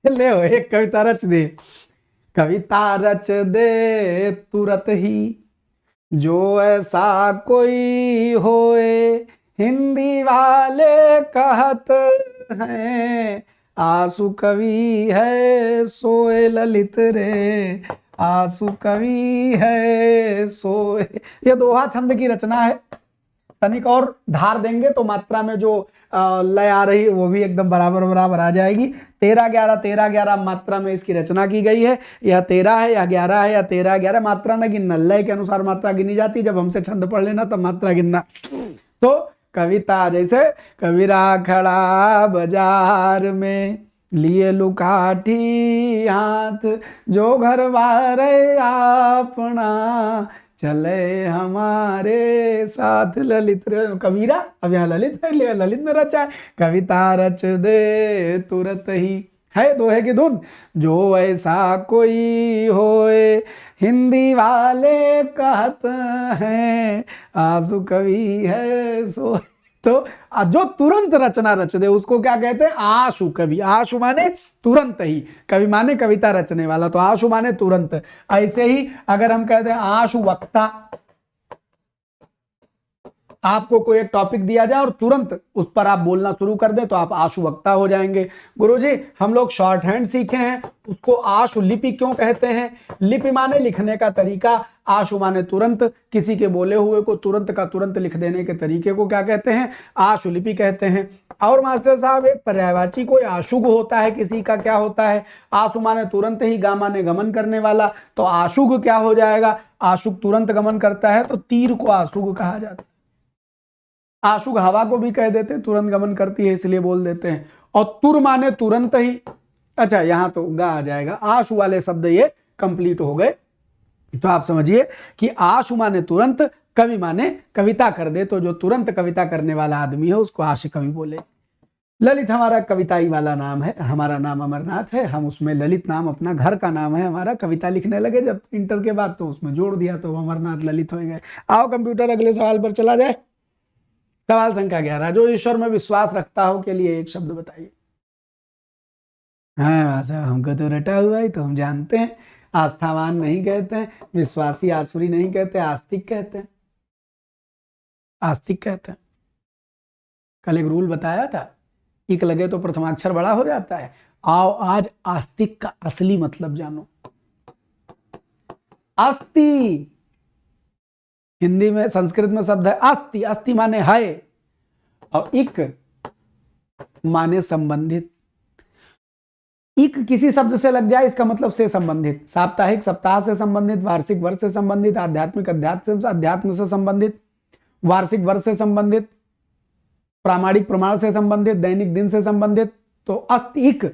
Speaker 1: ले एक कविता रच दे, कविता रच दे तुरत ही, जो ऐसा कोई होए, हिंदी वाले कहत हैं, आंसू कवि है सोए ललित रे, आंसू कवि है सोए। ये दोहा छंद की रचना है, तनिक और धार देंगे तो मात्रा में जो लय आ रही है वो भी एकदम बराबर बराबर आ जाएगी। 13-11 मात्रा में इसकी रचना की गई है, या 13 है या 11 है या 13-11, मात्रा न गिनना, लय के अनुसार मात्रा गिनी जाती, जब हमसे छंद पढ़ लेना तब मात्रा गिनना। तो कविता जैसे, कबीरा खड़ा बाजार में लिए लुकाठी हाथ, जो घर बार अपना चले हमारे साथ, ललित कबीरा, अब यहाँ ललित है, ललित में रचा है, कविता रच दे तुरत ही, है दोहे की धुन, जो ऐसा कोई होए, हिंदी वाले कहत हैं, आंसू कवि है सो। तो जो तुरंत रचना रच दे उसको क्या कहते हैं, आशु कवि। आशु माने तुरंत ही, कवि माने कविता रचने वाला, तो आशु माने तुरंत। ऐसे ही अगर हम कहते हैं आशु वक्ता, आपको कोई एक टॉपिक दिया जाए और तुरंत उस पर आप बोलना शुरू कर दें तो आप आशु वक्ता हो जाएंगे। गुरुजी हम लोग शॉर्ट हैंड सीखे हैं, उसको आशु लिपि क्यों कहते हैं? लिपि माने लिखने का तरीका, आशु माने तुरंत, किसी के बोले हुए को तुरंत का तुरंत लिख देने के तरीके को क्या कहते हैं? आशु लिपि कहते हैं। और मास्टर साहब एक पर्यायवाची कोई आशुग होता है, किसी का क्या होता है? आशु माने तुरंत ही, गा माने गमन करने वाला, तो आशुग क्या हो जाएगा? आशुग तुरंत गमन करता है तो तीर को आशुग कहा जाता है। आशुग हवा को भी कह देते हैं, तुरंत गमन करती है इसलिए बोल देते हैं। और तुर माने तुरंत ही, अच्छा यहां तो गा आ जाएगा, आशु वाले शब्द ये कंप्लीट हो गए। तो आप समझिए कि आशु माने तुरंत, कवि माने कविता कर दे, तो जो तुरंत कविता करने वाला आदमी है उसको आशु कवि बोले। ललित हमारा कविताई वाला नाम है, हमारा नाम अमरनाथ है, हम उसमें ललित नाम अपना घर का नाम है हमारा। कविता लिखने लगे जब इंटर के बाद तो उसमें जोड़ दिया तो अमरनाथ ललित हो गए। आओ कंप्यूटर अगले सवाल पर चला जाए। सवाल संख्या 11, जो ईश्वर में विश्वास रखता हो के लिए एक शब्द बताइए। हाँ साहब हमको तो रटा हुआ है तो हम जानते हैं। आस्थावान नहीं कहते हैं, विश्वासी आसुरी नहीं कहते, आस्तिक कहते हैं, आस्तिक कहते हैं। कल एक रूल बताया था, इक लगे तो प्रथमाक्षर बड़ा हो जाता है। आओ आज आस्तिक का असली मतलब जानो। अस्ति हिंदी में, संस्कृत में शब्द है अस्ति, अस्ति माने है, और इक माने संबंधित। इक किसी शब्द से लग जाए इसका मतलब से संबंधित, साप्ताहिक सप्ताह से संबंधित, वार्षिक वर्ष से संबंधित, आध्यात्मिक अध्यात्म से संबंधित, वार्षिक वर्ष से संबंधित, प्रामाणिक प्रमाण से संबंधित, दैनिक दिन से संबंधित। तो अस्तिक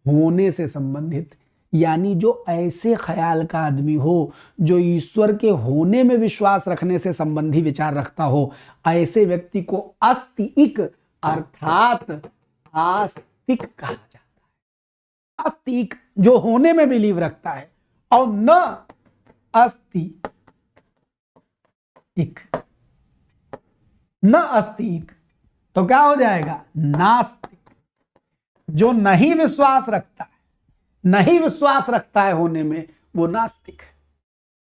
Speaker 1: होने से संबंधित, यानी जो ऐसे ख्याल का आदमी हो जो ईश्वर के होने में विश्वास रखने से संबंधी विचार रखता हो, ऐसे व्यक्ति को अस्तिक अर्थात आस्तिक कहा जाता है। आस्तिक जो होने में बिलीव रखता है, और न अस्तिक, न अस्तिक तो क्या हो जाएगा? नास्तिक। जो नहीं विश्वास रखता है, नहीं विश्वास रखता है होने में, वो नास्तिक है,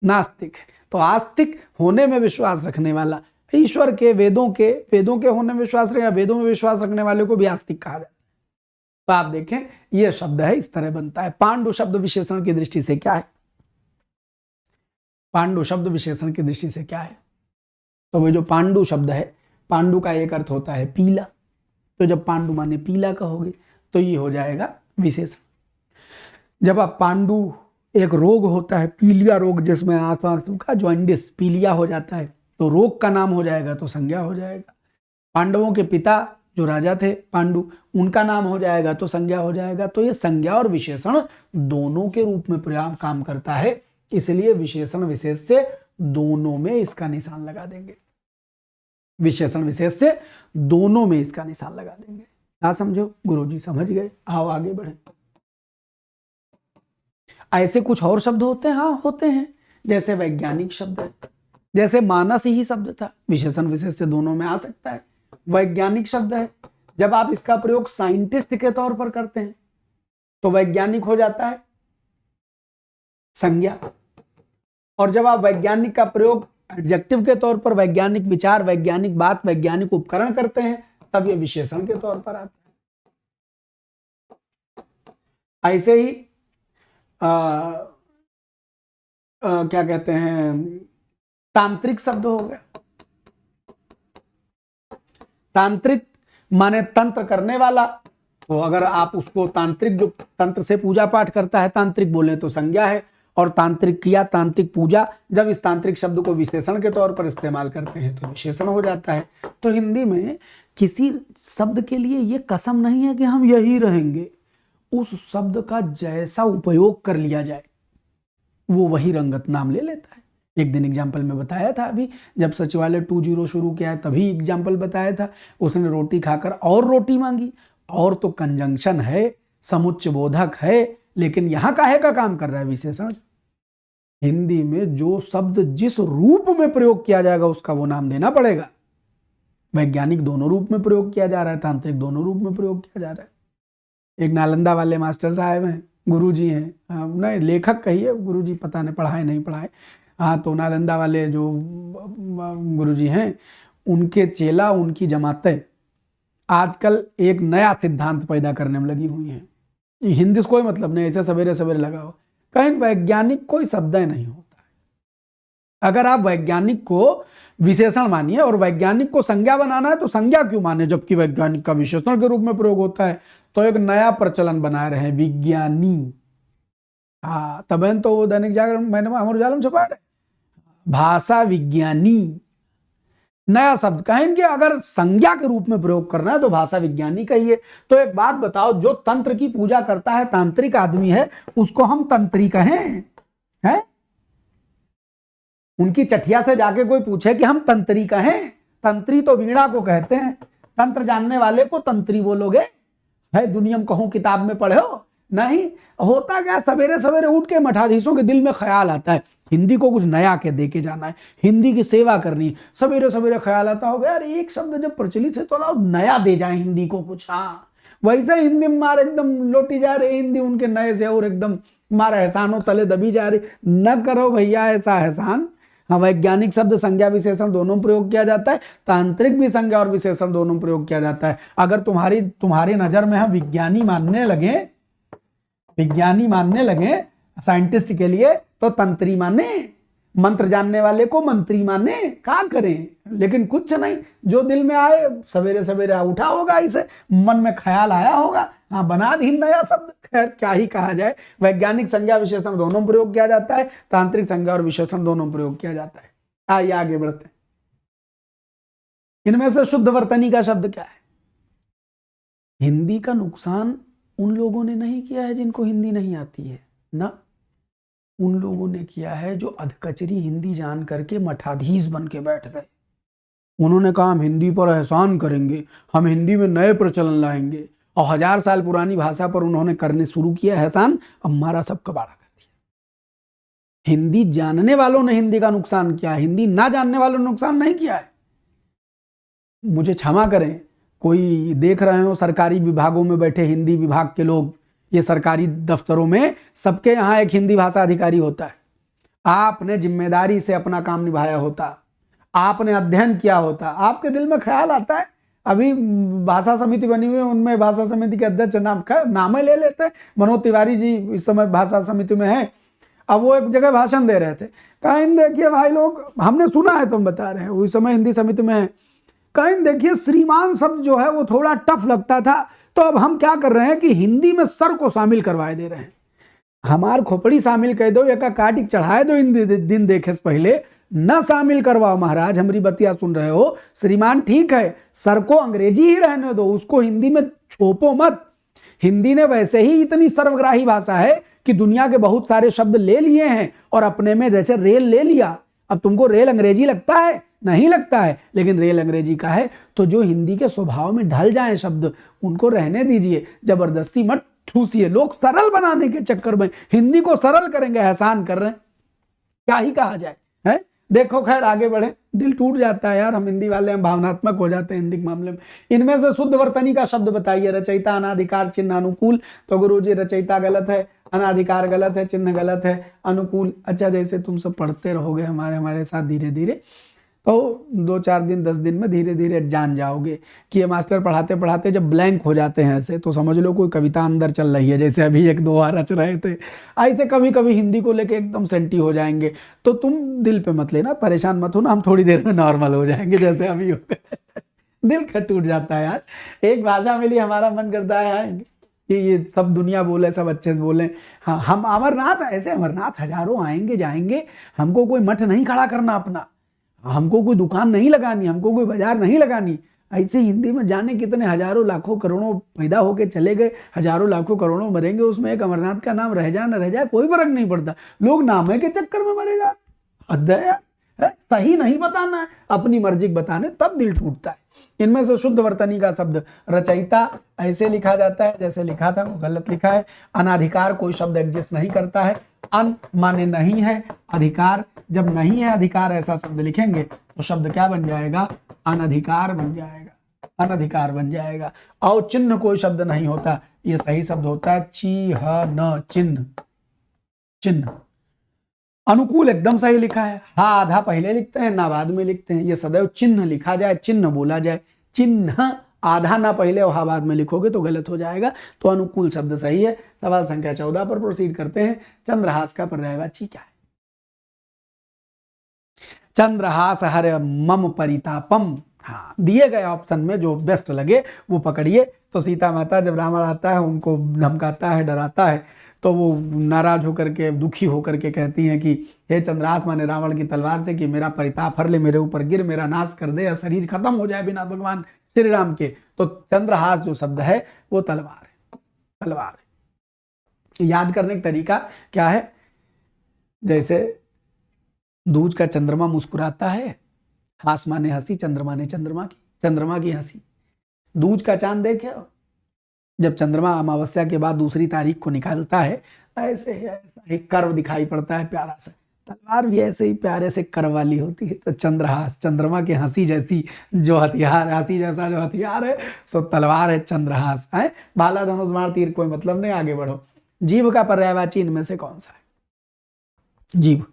Speaker 1: नास्तिक है। तो आस्तिक होने में विश्वास रखने वाला, ईश्वर के वेदों के होने में विश्वास रखने, वेदों में विश्वास रखने वाले को भी आस्तिक कहा जाता है। तो आप देखें ये शब्द है, इस तरह बनता है। पांडु शब्द विशेषण की दृष्टि से क्या है? पांडु शब्द विशेषण की दृष्टि से क्या है? तो वो जो पांडु शब्द है, पांडु का एक अर्थ होता है पीला, तो जब पांडु माने पीला कहोगे तो ये हो जाएगा विशेषण। जब आप पांडु, एक रोग होता है पीलिया रोग, जिसमें आंखों का जॉन्डिस पीलिया हो जाता है, तो रोग का नाम हो जाएगा तो संज्ञा हो जाएगा। पांडवों के पिता जो राजा थे पांडु, उनका नाम हो जाएगा तो संज्ञा हो जाएगा। तो ये संज्ञा और विशेषण दोनों के रूप में काम करता है, इसलिए विशेषण विशेष से दोनों में इसका निशान लगा देंगे। विशेषण विशेष से दोनों में इसका निशान लगा देंगे। क्या समझो? गुरुजी समझ गए? आओ आगे बढ़े। ऐसे कुछ और शब्द होते हैं, हाँ होते हैं, जैसे वैज्ञानिक शब्द है, जैसे मानस ही शब्द था, विशेषण विशेष से दोनों में आ सकता है। वैज्ञानिक शब्द है, जब आप इसका प्रयोग साइंटिस्ट के तौर पर करते हैं तो वैज्ञानिक हो जाता है संज्ञा, और जब आप वैज्ञानिक का प्रयोग एडजेक्टिव के तौर पर वैज्ञानिक विचार, वैज्ञानिक बात, वैज्ञानिक उपकरण करते हैं तब ये विशेषण के तौर पर आता है। ऐसे ही क्या कहते हैं, तांत्रिक शब्द हो गया। तांत्रिक माने तंत्र करने वाला, तो अगर आप उसको तांत्रिक, जो तंत्र से पूजा पाठ करता है तांत्रिक बोले तो संज्ञा है, और तांत्रिक किया, तांत्रिक पूजा, जब इस तांत्रिक शब्द को विशेषण के तौर पर इस्तेमाल करते हैं तो विशेषण हो जाता है। तो हिंदी में किसी शब्द के लिए ये कसम नहीं है कि हम यही रहेंगे, उस शब्द का जैसा उपयोग कर लिया जाए वो वही रंगत नाम ले लेता है। एक दिन एग्जाम्पल में बताया था, अभी जब सचिवालय 2.0 शुरू किया है तभी एग्जाम्पल बताया था, उसने रोटी खाकर और रोटी मांगी, और तो कंजंक्शन है, समुच्चय बोधक है, लेकिन यहां काहे का काम कर रहा है? विशेषण। हिंदी में जो शब्द जिस रूप में प्रयोग किया जाएगा उसका वो नाम देना पड़ेगा। वैज्ञानिक दोनों रूप में प्रयोग किया जा रहा है, तांत्रिक दोनों रूप में प्रयोग किया जा रहा है। एक नालंदा वाले मास्टर साहब हैं, गुरुजी हैं, नहीं लेखक कहिए, गुरुजी पता नहीं पढ़ाए नहीं पढ़ाए, हाँ, तो नालंदा वाले जो गुरुजी हैं उनके चेला, उनकी जमातें आजकल एक नया सिद्धांत पैदा करने में लगी हुई हैं। हिंदी से कोई मतलब नहीं, ऐसे सवेरे सवेरे लगा हो, कहीं वैज्ञानिक कोई शब्द नहीं होता है। अगर आप वैज्ञानिक को विशेषण मानिए और वैज्ञानिक को संज्ञा बनाना है तो संज्ञा क्यों माने, जबकि वैज्ञानिक का विशेषण के रूप में प्रयोग होता है। तो एक नया प्रचलन बनाए रहे विज्ञानी, हाँ, तब तो वो दैनिक जागरण, मैंने अमर उजाला में छपा रहे भाषा विज्ञानी, नया शब्द कहेंगे। अगर संज्ञा के रूप में प्रयोग करना है तो भाषा विज्ञानी कहिए। तो एक बात बताओ, जो तंत्र की पूजा करता है, तांत्रिक आदमी है, उसको हम तंत्री कहें? है? उनकी चठिया से जाके कोई पूछे कि हम तंत्री कहें? तंत्री तो वीणा को कहते हैं, तंत्र जानने वाले को तंत्री बोलोगे? है दुनिया में कहूं किताब में पढ़े हो? नहीं। होता क्या, सवेरे सवेरे उठ के मठाधीशों के दिल में ख्याल आता है हिंदी को कुछ नया के दे के जाना है, हिंदी की सेवा करनी। सवेरे सवेरे ख्याल आता होगा यार एक शब्द जब प्रचलित है तो नया दे जाए हिंदी को कुछ। हाँ, वैसे हिंदी में मार एकदम लोटी जा रही हिंदी उनके नए से, और एकदम मारा एहसानों तले दबी जा रही। न करो भैया ऐसा एहसान। हाँ, वैज्ञानिक शब्द संज्ञा विशेषण दोनों प्रयोग किया जाता है, तांत्रिक भी संज्ञा और विशेषण दोनों प्रयोग किया जाता है। अगर तुम्हारी नजर में हम विज्ञानी मानने लगे साइंटिस्ट के लिए, तो तंत्री माने, मंत्र जानने वाले को मंत्री माने, क्या करें? लेकिन कुछ नहीं, जो दिल में आए सवेरे सवेरे उठा होगा, इसे मन में ख्याल आया होगा, हाँ बना दी नया शब्द। खैर क्या ही कहा जाए, वैज्ञानिक संज्ञा विशेषण दोनों प्रयोग किया जाता है, तांत्रिक संज्ञा और विशेषण दोनों प्रयोग किया जाता है। आइए आगे बढ़ते हैं। इनमें से शुद्ध वर्तनी का शब्द क्या है? हिंदी का नुकसान उन लोगों ने नहीं किया है जिनको हिंदी नहीं आती है ना, उन लोगों ने किया है जो अधकचरी हिंदी जान करके मठाधीश बन के बैठ गए। उन्होंने कहा हम हिंदी पर एहसान करेंगे, हम हिंदी में नए प्रचलन लाएंगे, और 1000 साल पुरानी भाषा पर उन्होंने करने शुरू किया एहसान, अब हमारा सब कबाड़ा कर दिया। हिंदी जानने वालों ने हिंदी का नुकसान किया, हिंदी ना जानने वालों ने नुकसान नहीं किया है। मुझे क्षमा करें, कोई देख रहे हो सरकारी विभागों में बैठे हिंदी विभाग के लोग, ये सरकारी दफ्तरों में सबके यहाँ एक हिंदी भाषा अधिकारी होता है। आपने जिम्मेदारी से अपना काम निभाया होता, आपने अध्ययन किया होता, आपके दिल में ख्याल आता है। अभी भाषा समिति बनी हुई है, उनमें भाषा समिति के अध्यक्ष नाम ले लेते हैं। मनोज तिवारी जी इस समय भाषा समिति में है। अब वो एक जगह भाषण दे रहे थे, कहा देखिए भाई लोग, हमने सुना है तुम बता रहे हैं, उस समय हिंदी समिति में है, कहा देखिए श्रीमान शब्द जो है वो थोड़ा टफ लगता था, तो अब हम क्या कर रहे हैं कि हिंदी में सर को शामिल करवाए दे रहे हैं। हमार खोपड़ी शामिल कह दो, एक काटिक चढ़ाए दो, इन दिन देखे से पहले न शामिल करवाओ। महाराज हमारी बतिया सुन रहे हो, श्रीमान ठीक है, सर को अंग्रेजी ही रहने दो, उसको हिंदी में छोपो मत। हिंदी ने वैसे ही इतनी सर्वग्राही भाषा है कि दुनिया के बहुत सारे शब्द ले लिए हैं और अपने में, जैसे रेल ले लिया, अब तुमको रेल अंग्रेजी लगता है? नहीं लगता है, लेकिन रेल अंग्रेजी का है। तो जो हिंदी के स्वभाव में ढल जाए शब्द, उनको रहने दीजिए, जबरदस्ती मत ठूसिए। लोग सरल बनाने के चक्कर में हिंदी को सरल करेंगे, एहसान कर रहे हैं, क्या ही कहा जाए है। देखो खैर आगे बढ़े, दिल टूट जाता है यार, हम हिंदी वाले हम भावनात्मक हो जाते हैं हिंदी के मामले में। इनमें से शुद्ध वर्तनी का शब्द बताइए। रचयिता अनाधिकार चिन्ह अनुकूल, तो गुरुजी रचयिता गलत है, अनाधिकार गलत है, चिन्ह गलत है, अनुकूल। अच्छा, जैसे तुम सब पढ़ते रहोगे हमारे साथ धीरे धीरे, तो 2-4 दिन 10 दिन में धीरे धीरे जान जाओगे कि ये मास्टर पढ़ाते पढ़ाते जब ब्लैंक हो जाते हैं ऐसे, तो समझ लो कोई कविता अंदर चल रही है, जैसे अभी 1-2 बार रच रहे थे। ऐसे कभी कभी हिंदी को लेके एकदम सेंटी हो जाएंगे, तो तुम दिल पे मत लेना, परेशान मत होना, हम थोड़ी देर में नॉर्मल हो जाएंगे जैसे अभी हो गए। दिल का टूट जाता है यार, एक भाषा मिली, हमारा मन करता है कि ये सब दुनिया बोले, सब अच्छे से बोले। हाँ, हम अमरनाथ, ऐसे अमरनाथ हजारों आएंगे जाएंगे, हमको कोई मठ नहीं खड़ा करना अपना, हमको कोई दुकान नहीं लगानी, हमको कोई बाजार नहीं लगानी। ऐसे हिंदी में जाने कितने हजारों लाखों करोड़ों पैदा होके चले गए, हजारों लाखों करोड़ों मरेंगे, उसमें एक अमरनाथ का नाम रह जाए न रह जाए कोई फर्क नहीं पड़ता। लोग नामे के चक्कर में मरेगा, अध्याय सही नहीं बताना है, अपनी मर्जी बताने, तब दिल टूटता है। इनमें से शुद्ध वर्तनी का शब्द रचयिता ऐसे लिखा जाता है जैसे लिखा था, वो गलत लिखा है। अनाधिकार कोई शब्द एग्जिस्ट नहीं करता है। अन माने नहीं है, अधिकार जब नहीं है अधिकार ऐसा शब्द लिखेंगे तो शब्द क्या बन जाएगा? अनधिकार बन जाएगा, अनधिकार बन जाएगा। और चिन्ह कोई शब्द नहीं होता, ये सही शब्द होता है चिन्ह, चिन्ह, चिन्ह। अनुकूल एकदम सही लिखा है, हा आधा पहले लिखते हैं ना बाद में लिखते हैं, ये सदैव चिन्ह लिखा जाए, चिन्ह बोला जाए। चिन्ह आधा ना पहले और हा बाद में लिखोगे तो गलत हो जाएगा। तो अनुकूल शब्द सही है। सवाल संख्या 14 पर प्रोसीड करते हैं। चंद्रहास का पर्यायवाची क्या है? चंद्रहास हर मम परितापम। हाँ, दिए गए ऑप्शन में जो बेस्ट लगे वो पकड़िए। तो सीता माता जब रावण आता है, उनको धमकाता है, डराता है, तो वो नाराज होकर के, दुखी होकर के कहती हैं कि हे चंद्रहास, माने रावण की तलवार थे, कि मेरा परिताप हर ले, मेरे ऊपर गिर, मेरा नाश कर दे, शरीर खत्म हो जाए बिना भगवान श्री राम के। तो चंद्रहास जो शब्द है वो तलवार है, तलवार है। याद करने का तरीका क्या है? जैसे दूज का चंद्रमा मुस्कुराता है, हास माने हंसी, चंद्रमा ने चंद्रमा की हंसी। दूज का चांद देखे, जब चंद्रमा अमावस्या के बाद दूसरी तारीख को निकालता है, ऐसे ऐसा एक कर्व दिखाई पड़ता है प्यारा सा। तलवार भी ऐसे ही प्यारे से कर्व वाली होती है। तो चंद्रहास, चंद्रमा की हंसी जैसी जो हथियार, हाथी जैसा जो हथियार है, सो तलवार है चंद्रहास है। भाला धनुष बाण तीर कोई मतलब नहीं, आगे बढ़ो। जीव का पर्यायवाची इनमें से कौन सा है? जीव।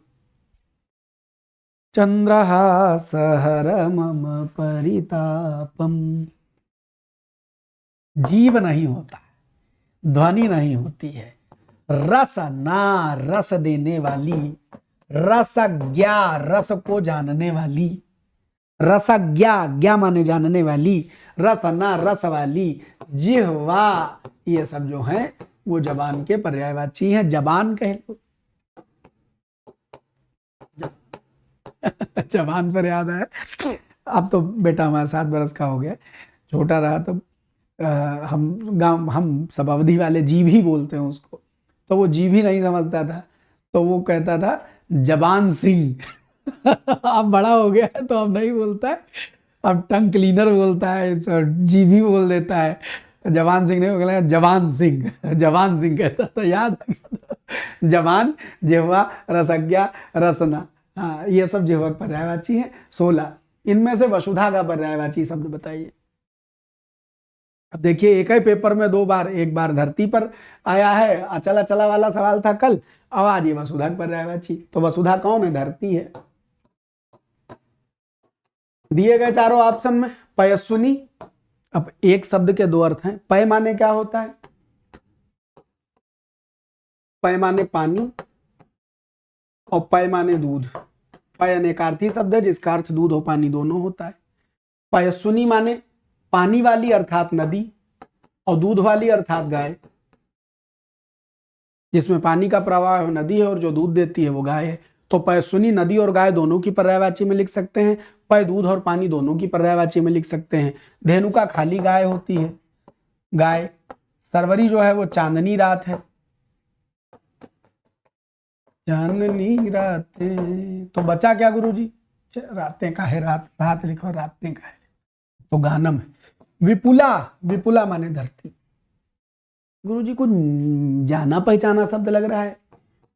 Speaker 1: चंद्रहास हर मम परितापम। जीव नहीं होता है, ध्वनि नहीं होती है, रस ना, रस देने वाली, रसज्ञा, रस को जानने वाली, रसज्ञा, ज्ञा माने जानने वाली, रसना, रस वाली, जिह्वा, ये सब जो है वो जबान के पर्यायवाची हैं। जबान कह लो। जबान पर याद है, अब तो बेटा हमारा 7 बरस का हो गया, छोटा रहा तो हम सब अवधि वाले जीभ ही बोलते हैं उसको। तो वो जीभ ही नहीं समझता था, तो वो कहता था जबान सिंह। अब बड़ा हो गया है तो अब नहीं बोलता है, अब टंग क्लीनर बोलता है, जीभ ही बोल देता है। जवान सिंह नहीं बोला, जवान सिंह, जवान सिंह कहता था, याद है? जवान, जिह्वा, रसज्ञा, रसना, हाँ, ये सब जिह्वा पर्यायवाची है। 16। इनमें से वसुधा का पर्यायवाची शब्द बताइए। अब देखिए एक ही पेपर में दो बार, एक बार धरती पर आया है, अचला चला वाला सवाल था कल, अब आज ये वसुधा पर पर्यायवाची। तो वसुधा कौन है? धरती है। दिए गए चारों ऑप्शन में पयस्विनी। अब एक शब्द के दो अर्थ हैं। पय माने क्या होता है? पय माने पानी और पय माने दूध। पय अनेकार्थी शब्द है जिसका अर्थ दूध और पानी दोनों होता है। पयस्विनी माने पानी वाली अर्थात नदी, और दूध वाली अर्थात गाय। जिसमें पानी का प्रवाह है नदी है और जो दूध देती है वो गाय है। तो पयस्विनी नदी और गाय दोनों की पर्यायवाची में लिख सकते हैं। पय दूध और पानी दोनों की पर्यायवाची में लिख सकते हैं। धेनुका खाली गाय होती है, गाय। सरवरी जो है वो चांदनी रात है, चांदनी रातें। तो बचा क्या गुरुजी? रातें का है, रात, रात लिखो, रातें का है तो गानम है। विपुला, विपुला माने धरती। गुरुजी कुछ जाना पहचाना शब्द लग रहा है।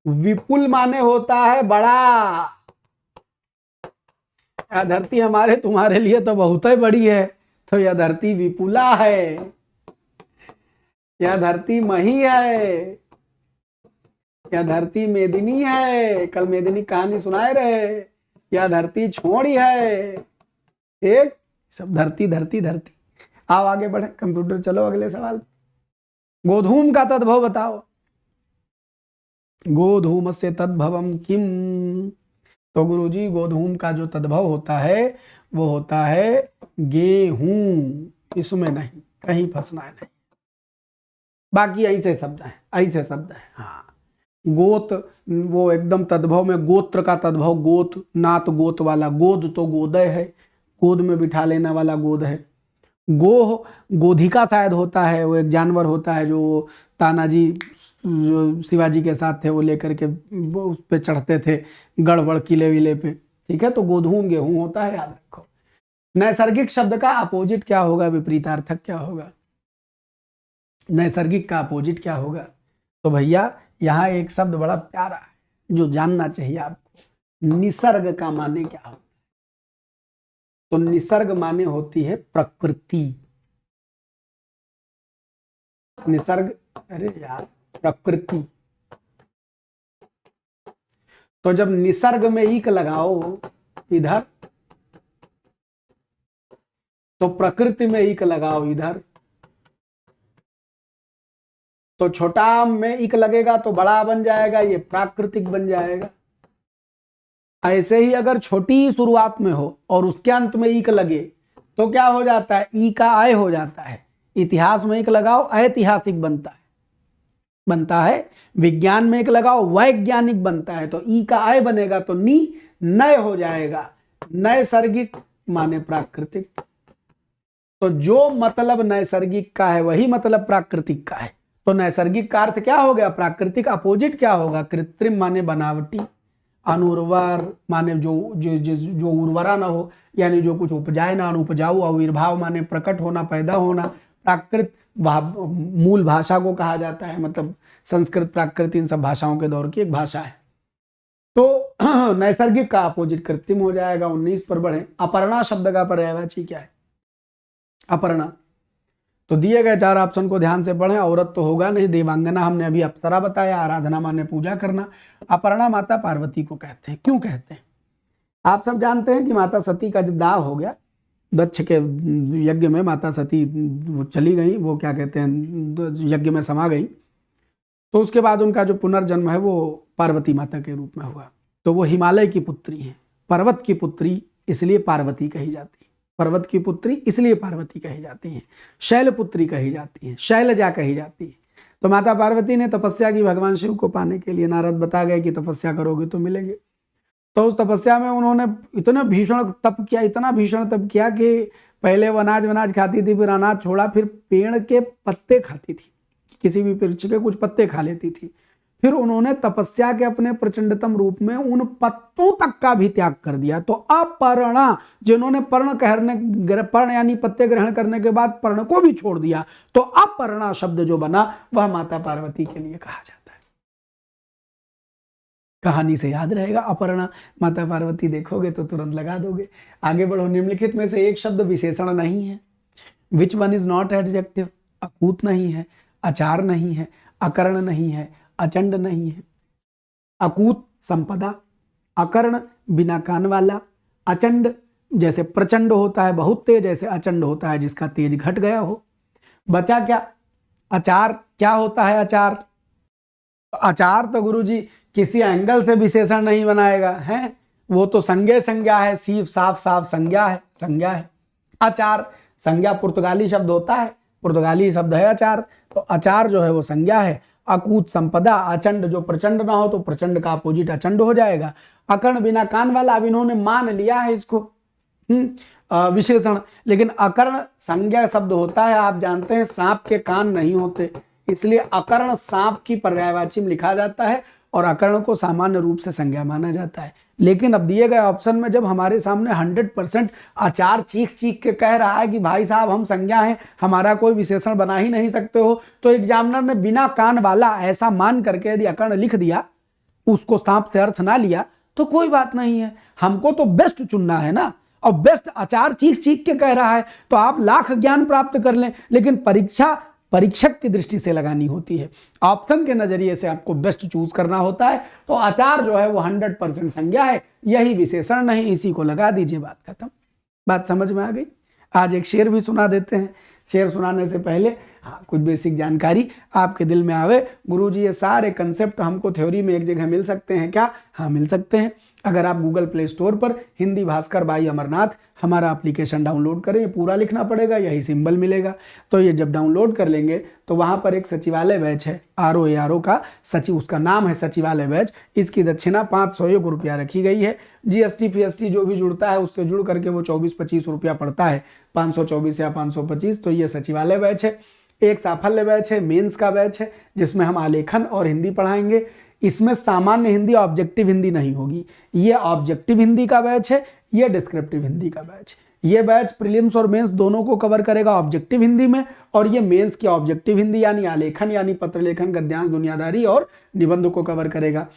Speaker 1: विपुल माने होता है बड़ा। यह धरती हमारे तुम्हारे लिए तो बहुत ही बड़ी है, तो यह धरती विपुला है, यह धरती मही है, यह धरती मेदिनी है। कल मेदिनी कहानी सुनाए रहे। यह धरती छोड़ी है। एक सब धरती धरती धरती। आओ आगे बढ़े कंप्यूटर, चलो अगले सवाल। गोधूम का तद्भव बताओ। गोधूम से तद्भवम किम। तो गुरुजी गोधूम का जो तद्भव होता है वो होता है गेहूं। इसमें नहीं, कहीं फंसना है नहीं, बाकी ऐसे शब्द है, ऐसे शब्द है। हाँ, गोत वो एकदम तद्भव में गोत्र का तद्भव, गोत नात गोत वाला। गोद तो गोदय है, गोद में बिठा लेने वाला गोद है। गोह गोधिका शायद होता है, वो एक जानवर होता है जो तानाजी जो शिवाजी के साथ थे वो लेकर के उस पे चढ़ते थे गढ़ किले विले पे। ठीक है, तो गोधूम गेहूं होता है, याद रखो। नैसर्गिक शब्द का अपोजिट क्या होगा? विपरीतार्थक क्या होगा? नैसर्गिक का अपोजिट क्या होगा? तो भैया यहाँ एक शब्द बड़ा प्यारा है जो जानना चाहिए आपको। निसर्ग का माने क्या होता है? तो निसर्ग माने होती है प्रकृति। निसर्ग, अरे यार, प्रकृति। तो जब निसर्ग में ईक लगाओ इधर, तो प्रकृति में ईक लगाओ इधर, तो छोटा आम में ईक लगेगा तो बड़ा बन जाएगा, ये प्राकृतिक बन जाएगा। ऐसे ही अगर छोटी शुरुआत में हो और उसके अंत में ईक लगे तो क्या हो जाता है? ई का आय हो जाता है। इतिहास में ईक लगाओ ऐतिहासिक बनता है। विज्ञान में ईक लगाओ वैज्ञानिक बनता है। तो ई का आय बनेगा तो नी नय हो जाएगा। नैसर्गिक माने प्राकृतिक। तो जो मतलब नैसर्गिक का है वही मतलब प्राकृतिक का है। तो नैसर्गिक का अर्थ क्या हो गया? प्राकृतिक। अपोजिट क्या होगा? कृत्रिम माने बनावटी। अनुर्वर माने जो उर्वरा ना हो, यानी जो कुछ उपजाए ना, अनुपजाऊ। आविर्भाव माने प्रकट होना, पैदा होना। प्राकृत मूल भाषा को कहा जाता है, मतलब संस्कृत प्राकृत इन सब भाषाओं के दौर की एक भाषा है। तो नैसर्गिक का अपोजिट कृत्रिम हो जाएगा। 19 पर बढ़े। अपर्णा शब्द का पर्यायवाची क्या है? अपर्णा। तो दिए गए चार ऑप्शन को ध्यान से पढ़ें। औरत तो होगा नहीं, देवांगना हमने अभी अप्सरा बताया, आराधना माने पूजा करना। अपर्णा माता पार्वती को कहते हैं। क्यों कहते हैं? आप सब जानते हैं कि माता सती का जब दाह हो गया, दक्ष के यज्ञ में माता सती वो चली गई, वो क्या कहते हैं, यज्ञ में समा गई। तो उसके बाद उनका जो पुनर्जन्म है वो पार्वती माता के रूप में हुआ। तो वो हिमालय की पुत्री है, पर्वत की पुत्री, इसलिए पार्वती कही जाती है। पर्वत की पुत्री इसलिए पार्वती कही जाती है। शैलपुत्री कही जाती है, शैलजा कही जाती है। तो माता पार्वती ने तपस्या की भगवान शिव को पाने के लिए। नारद बता गए कि तपस्या करोगे तो मिलेंगे। तो उस तपस्या में उन्होंने इतना भीषण तप किया, इतना भीषण तप किया कि पहले वो अनाज खाती थी, फिर अनाज छोड़ा, फिर पेड़ के पत्ते खाती थी, किसी भी वृक्ष के कुछ पत्ते खा लेती थी। फिर उन्होंने तपस्या के अपने प्रचंडतम रूप में उन पत्तों तक का भी त्याग कर दिया। तो अपर्णा, जिन्होंने पर्ण यानी पत्ते ग्रहण करने के बाद पर्ण को भी छोड़ दिया, तो अपर्णा शब्द जो बना वह माता पार्वती के लिए कहा जाता है। कहानी से याद रहेगा अपर्णा माता पार्वती, देखोगे तो तुरंत लगा दोगे। आगे बढ़ो। निम्नलिखित में से एक शब्द विशेषण नहीं है। Which one is not adjective? अकूत नहीं है, अचार नहीं है, अकर्ण नहीं है, अचंड नहीं है। अकूत संपदा, अकर्ण बिना कान वाला, अचंड जैसे प्रचंड होता है बहुत तेज, जैसे अचंड होता है जिसका तेज घट गया हो। बचा क्या? अचार। क्या होता है अचार? अचार तो गुरुजी किसी एंगल से विशेषण नहीं बनाएगा, है वो तो संज्ञा संज्ञा है, सीफ साफ साफ संज्ञा है, संज्ञा है। अचार संज्ञा पुर्तगाली शब्द होता है, पुर्तगाली शब्द है अचार, तो अचार जो है वो संज्ञा है। अकूत संपदा, अचंड जो प्रचंड ना हो तो प्रचंड का अपोजिट अचंड हो जाएगा। अकर्ण बिना कान वाला, अब इन्होंने मान लिया है इसको विशेषण, लेकिन अकर्ण संज्ञा शब्द होता है। आप जानते हैं सांप के कान नहीं होते, इसलिए अकर्ण सांप की पर्यायवाची में लिखा जाता है और अकर्ण को सामान्य रूप से संज्ञा माना जाता है। लेकिन अब दिए गए ऑप्शन में जब हमारे सामने 100% अचार चीख चीख के कह रहा है कि भाई साहब हम संज्ञा हैं, हमारा कोई विशेषण बना ही नहीं सकते हो, तो एग्जामिनर ने बिना कान वाला ऐसा मान करके यदि अकर्ण लिख दिया, उसको सांप से अर्थ ना लिया, तो कोई बात नहीं है। हमको तो बेस्ट चुनना है ना, और बेस्ट अचार चीख चीख के कह रहा है तो आप लाख ज्ञान प्राप्त कर लें, लेकिन परीक्षा परीक्षक की दृष्टि से लगानी होती है, ऑप्शन के नजरिए से आपको बेस्ट चूज करना होता है। तो अचार जो है वो 100% संज्ञा है, यही विशेषण नहीं, इसी को लगा दीजिए, बात खत्म। बात समझ में आ गई? आज एक शेर भी सुना देते हैं। शेर सुनाने से पहले हाँ कुछ बेसिक जानकारी आपके दिल में आवे। गुरुजी ये सारे कंसेप्ट हमको थ्योरी में एक जगह मिल सकते हैं क्या? हाँ मिल सकते हैं। अगर आप गूगल प्ले स्टोर पर हिंदी भास्कर बाई अमरनाथ हमारा एप्लीकेशन डाउनलोड करें, ये पूरा लिखना पड़ेगा, यही सिंबल मिलेगा। तो ये जब डाउनलोड कर लेंगे तो वहाँ पर एक सचिवालय बैच है, RO का सचिव, उसका नाम है सचिवालय बैच। इसकी दक्षिणा 501 रुपया रखी गई है। GST PST जो भी जुड़ता है उससे जुड़ करके वो 24-25 रुपया पड़ता है, 524 या 525। तो ये सचिवालय बैच है। एक साफल्य बैच है, मेंस का बैच है, जिसमें हम आलेखन और हिंदी पढ़ाएंगे। इसमें सामान्य हिंदी, ऑब्जेक्टिव हिंदी नहीं होगी। ये ऑब्जेक्टिव हिंदी का बैच है, ये डिस्क्रिप्टिव हिंदी का बैच। ये बैच प्रीलिम्स और मेंस दोनों को कवर करेगा ऑब्जेक्टिव हिंदी में, और ये मेंस की ऑब्जेक्टिव हिंदी यानी आलेखन यानी पत्र लेखन, गद्यांश, दुनियादारी और निबंध को कवर करेगा।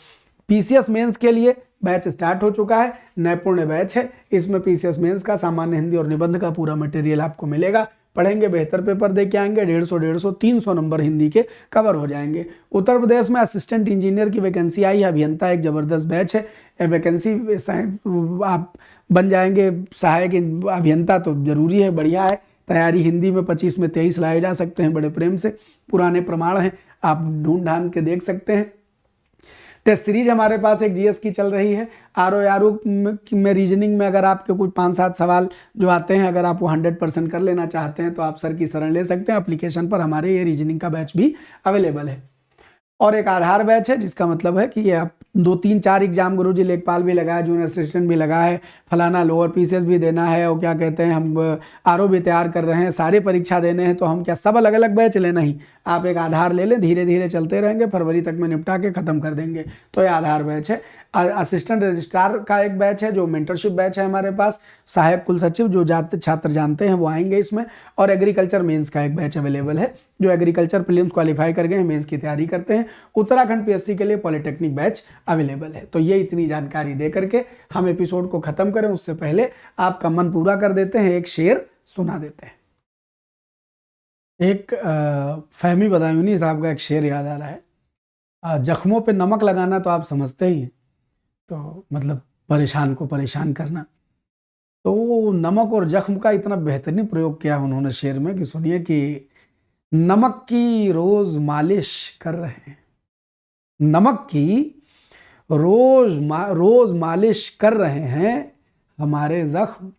Speaker 1: PCS मेंस के लिए बैच स्टार्ट हो चुका है, नैपुण्य बैच है। इसमें PCS मेंस का सामान्य हिंदी और निबंध का पूरा मटेरियल आपको मिलेगा। पढ़ेंगे, बेहतर पेपर दे के आएंगे, 150, 300 नंबर हिंदी के कवर हो जाएंगे। उत्तर प्रदेश में असिस्टेंट इंजीनियर की वैकेंसी आई है, अभियंता एक जबरदस्त बैच है। वैकेंसी आप बन जाएंगे सहायक अभियंता, तो जरूरी है, बढ़िया है। तैयारी हिंदी में 25 में 23 लाए जा सकते हैं बड़े प्रेम से, पुराने प्रमाण हैं, आप ढूंढ ढांढ के देख सकते हैं। टेस्ट सीरीज हमारे पास एक GS की चल रही है। RO में रीजनिंग में अगर आपके कुछ 5-7 सवाल जो आते हैं, अगर आप वो 100% कर लेना चाहते हैं तो आप सर की शरण ले सकते हैं। एप्लीकेशन पर हमारे ये रीजनिंग का बैच भी अवेलेबल है। और एक आधार बैच है, जिसका मतलब है कि ये आप 2-3-4 एग्जाम गुरुजी लेखपाल भी लगा है, जूनियर असिस्टेंट भी लगा है, फलाना लोअर PCS भी देना है, और क्या कहते हैं हम RO भी तैयार कर रहे हैं, सारे परीक्षा देने हैं, तो हम क्या सब अलग अलग बैच लें? नहीं, आप एक आधार ले लें, धीरे धीरे चलते रहेंगे, फरवरी तक में निपटा के खत्म कर देंगे। तो ये आधार बैच है। असिस्टेंट रजिस्ट्रार का एक बैच है जो मेंटरशिप बैच है हमारे पास, सहायक कुल सचिव जो छात्र जानते हैं वो आएंगे इसमें। और एग्रीकल्चर मेंस का एक बैच अवेलेबल है, जो एग्रीकल्चर प्रीलिम्स क्वालिफाई कर गए हैं, मेंस की तैयारी करते हैं। उत्तराखंड PSC के लिए पॉलिटेक्निक बैच अवेलेबल है। तो ये इतनी जानकारी दे करके हम एपिसोड को खत्म करें उससे पहले आपका मन पूरा कर देते हैं, एक शेर सुना देते हैं। एक फहमी बदायूनी साहब का एक शेर याद आ रहा है। जख्मों पे नमक लगाना तो आप समझते ही हैं, तो मतलब परेशान को परेशान करना। तो नमक और जख्म का इतना बेहतरीन प्रयोग किया उन्होंने शेर में कि सुनिए कि नमक की रोज मालिश कर रहे हैं, नमक की रोज मालिश कर रहे हैं, हमारे जख्म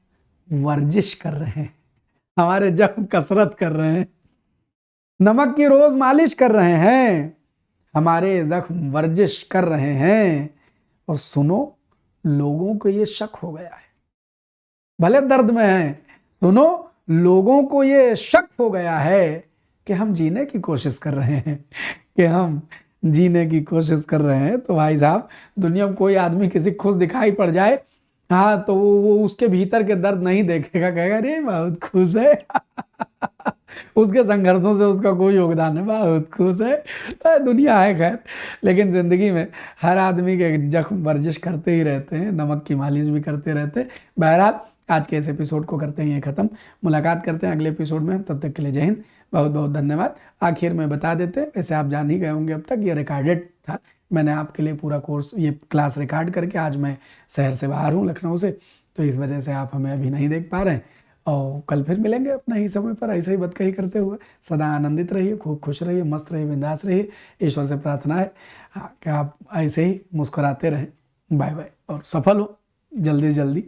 Speaker 1: वर्जिश कर रहे हैं, हमारे जख्म कसरत कर रहे हैं। नमक की रोज मालिश कर रहे हैं, हमारे जख्म वर्जिश कर रहे हैं। और सुनो, लोगों को ये शक हो गया है, भले दर्द में है, सुनो लोगों को ये शक हो गया है कि हम जीने की कोशिश कर रहे हैं, कि हम जीने की कोशिश कर रहे हैं। तो भाई साहब, दुनिया में कोई आदमी किसी खुश दिखाई पड़ जाए, हाँ, तो वो उसके भीतर के दर्द नहीं देखेगा, कहेगा अरे बहुत खुश है उसके संघर्षों से उसका कोई योगदान है, बहुत खुश है। तो दुनिया है खैर, लेकिन ज़िंदगी में हर आदमी के जख्म वर्जिश करते ही रहते हैं, नमक की मालिश भी करते रहते हैं। बहरहाल आज के इस एपिसोड को करते हैं ये ख़त्म। मुलाकात करते हैं अगले एपिसोड में, तब तक के लिए जय हिंद, बहुत बहुत धन्यवाद। आखिर में बता देते, वैसे आप जान ही गए होंगे अब तक, ये रिकॉर्डेड था, मैंने आपके लिए पूरा कोर्स ये क्लास रिकॉर्ड करके, आज मैं शहर से बाहर हूँ लखनऊ से, तो इस वजह से आप हमें अभी नहीं देख पा रहे हैं। और कल फिर मिलेंगे अपना ही समय पर, ऐसे ही बतकही करते हुए। सदा आनंदित रहिए, खूब खुश रहिए, मस्त रहिए, बिंदास रहिए। ईश्वर से प्रार्थना है कि आप ऐसे ही मुस्कुराते रहें। बाय बाय और सफल हो जल्दी से जल्दी।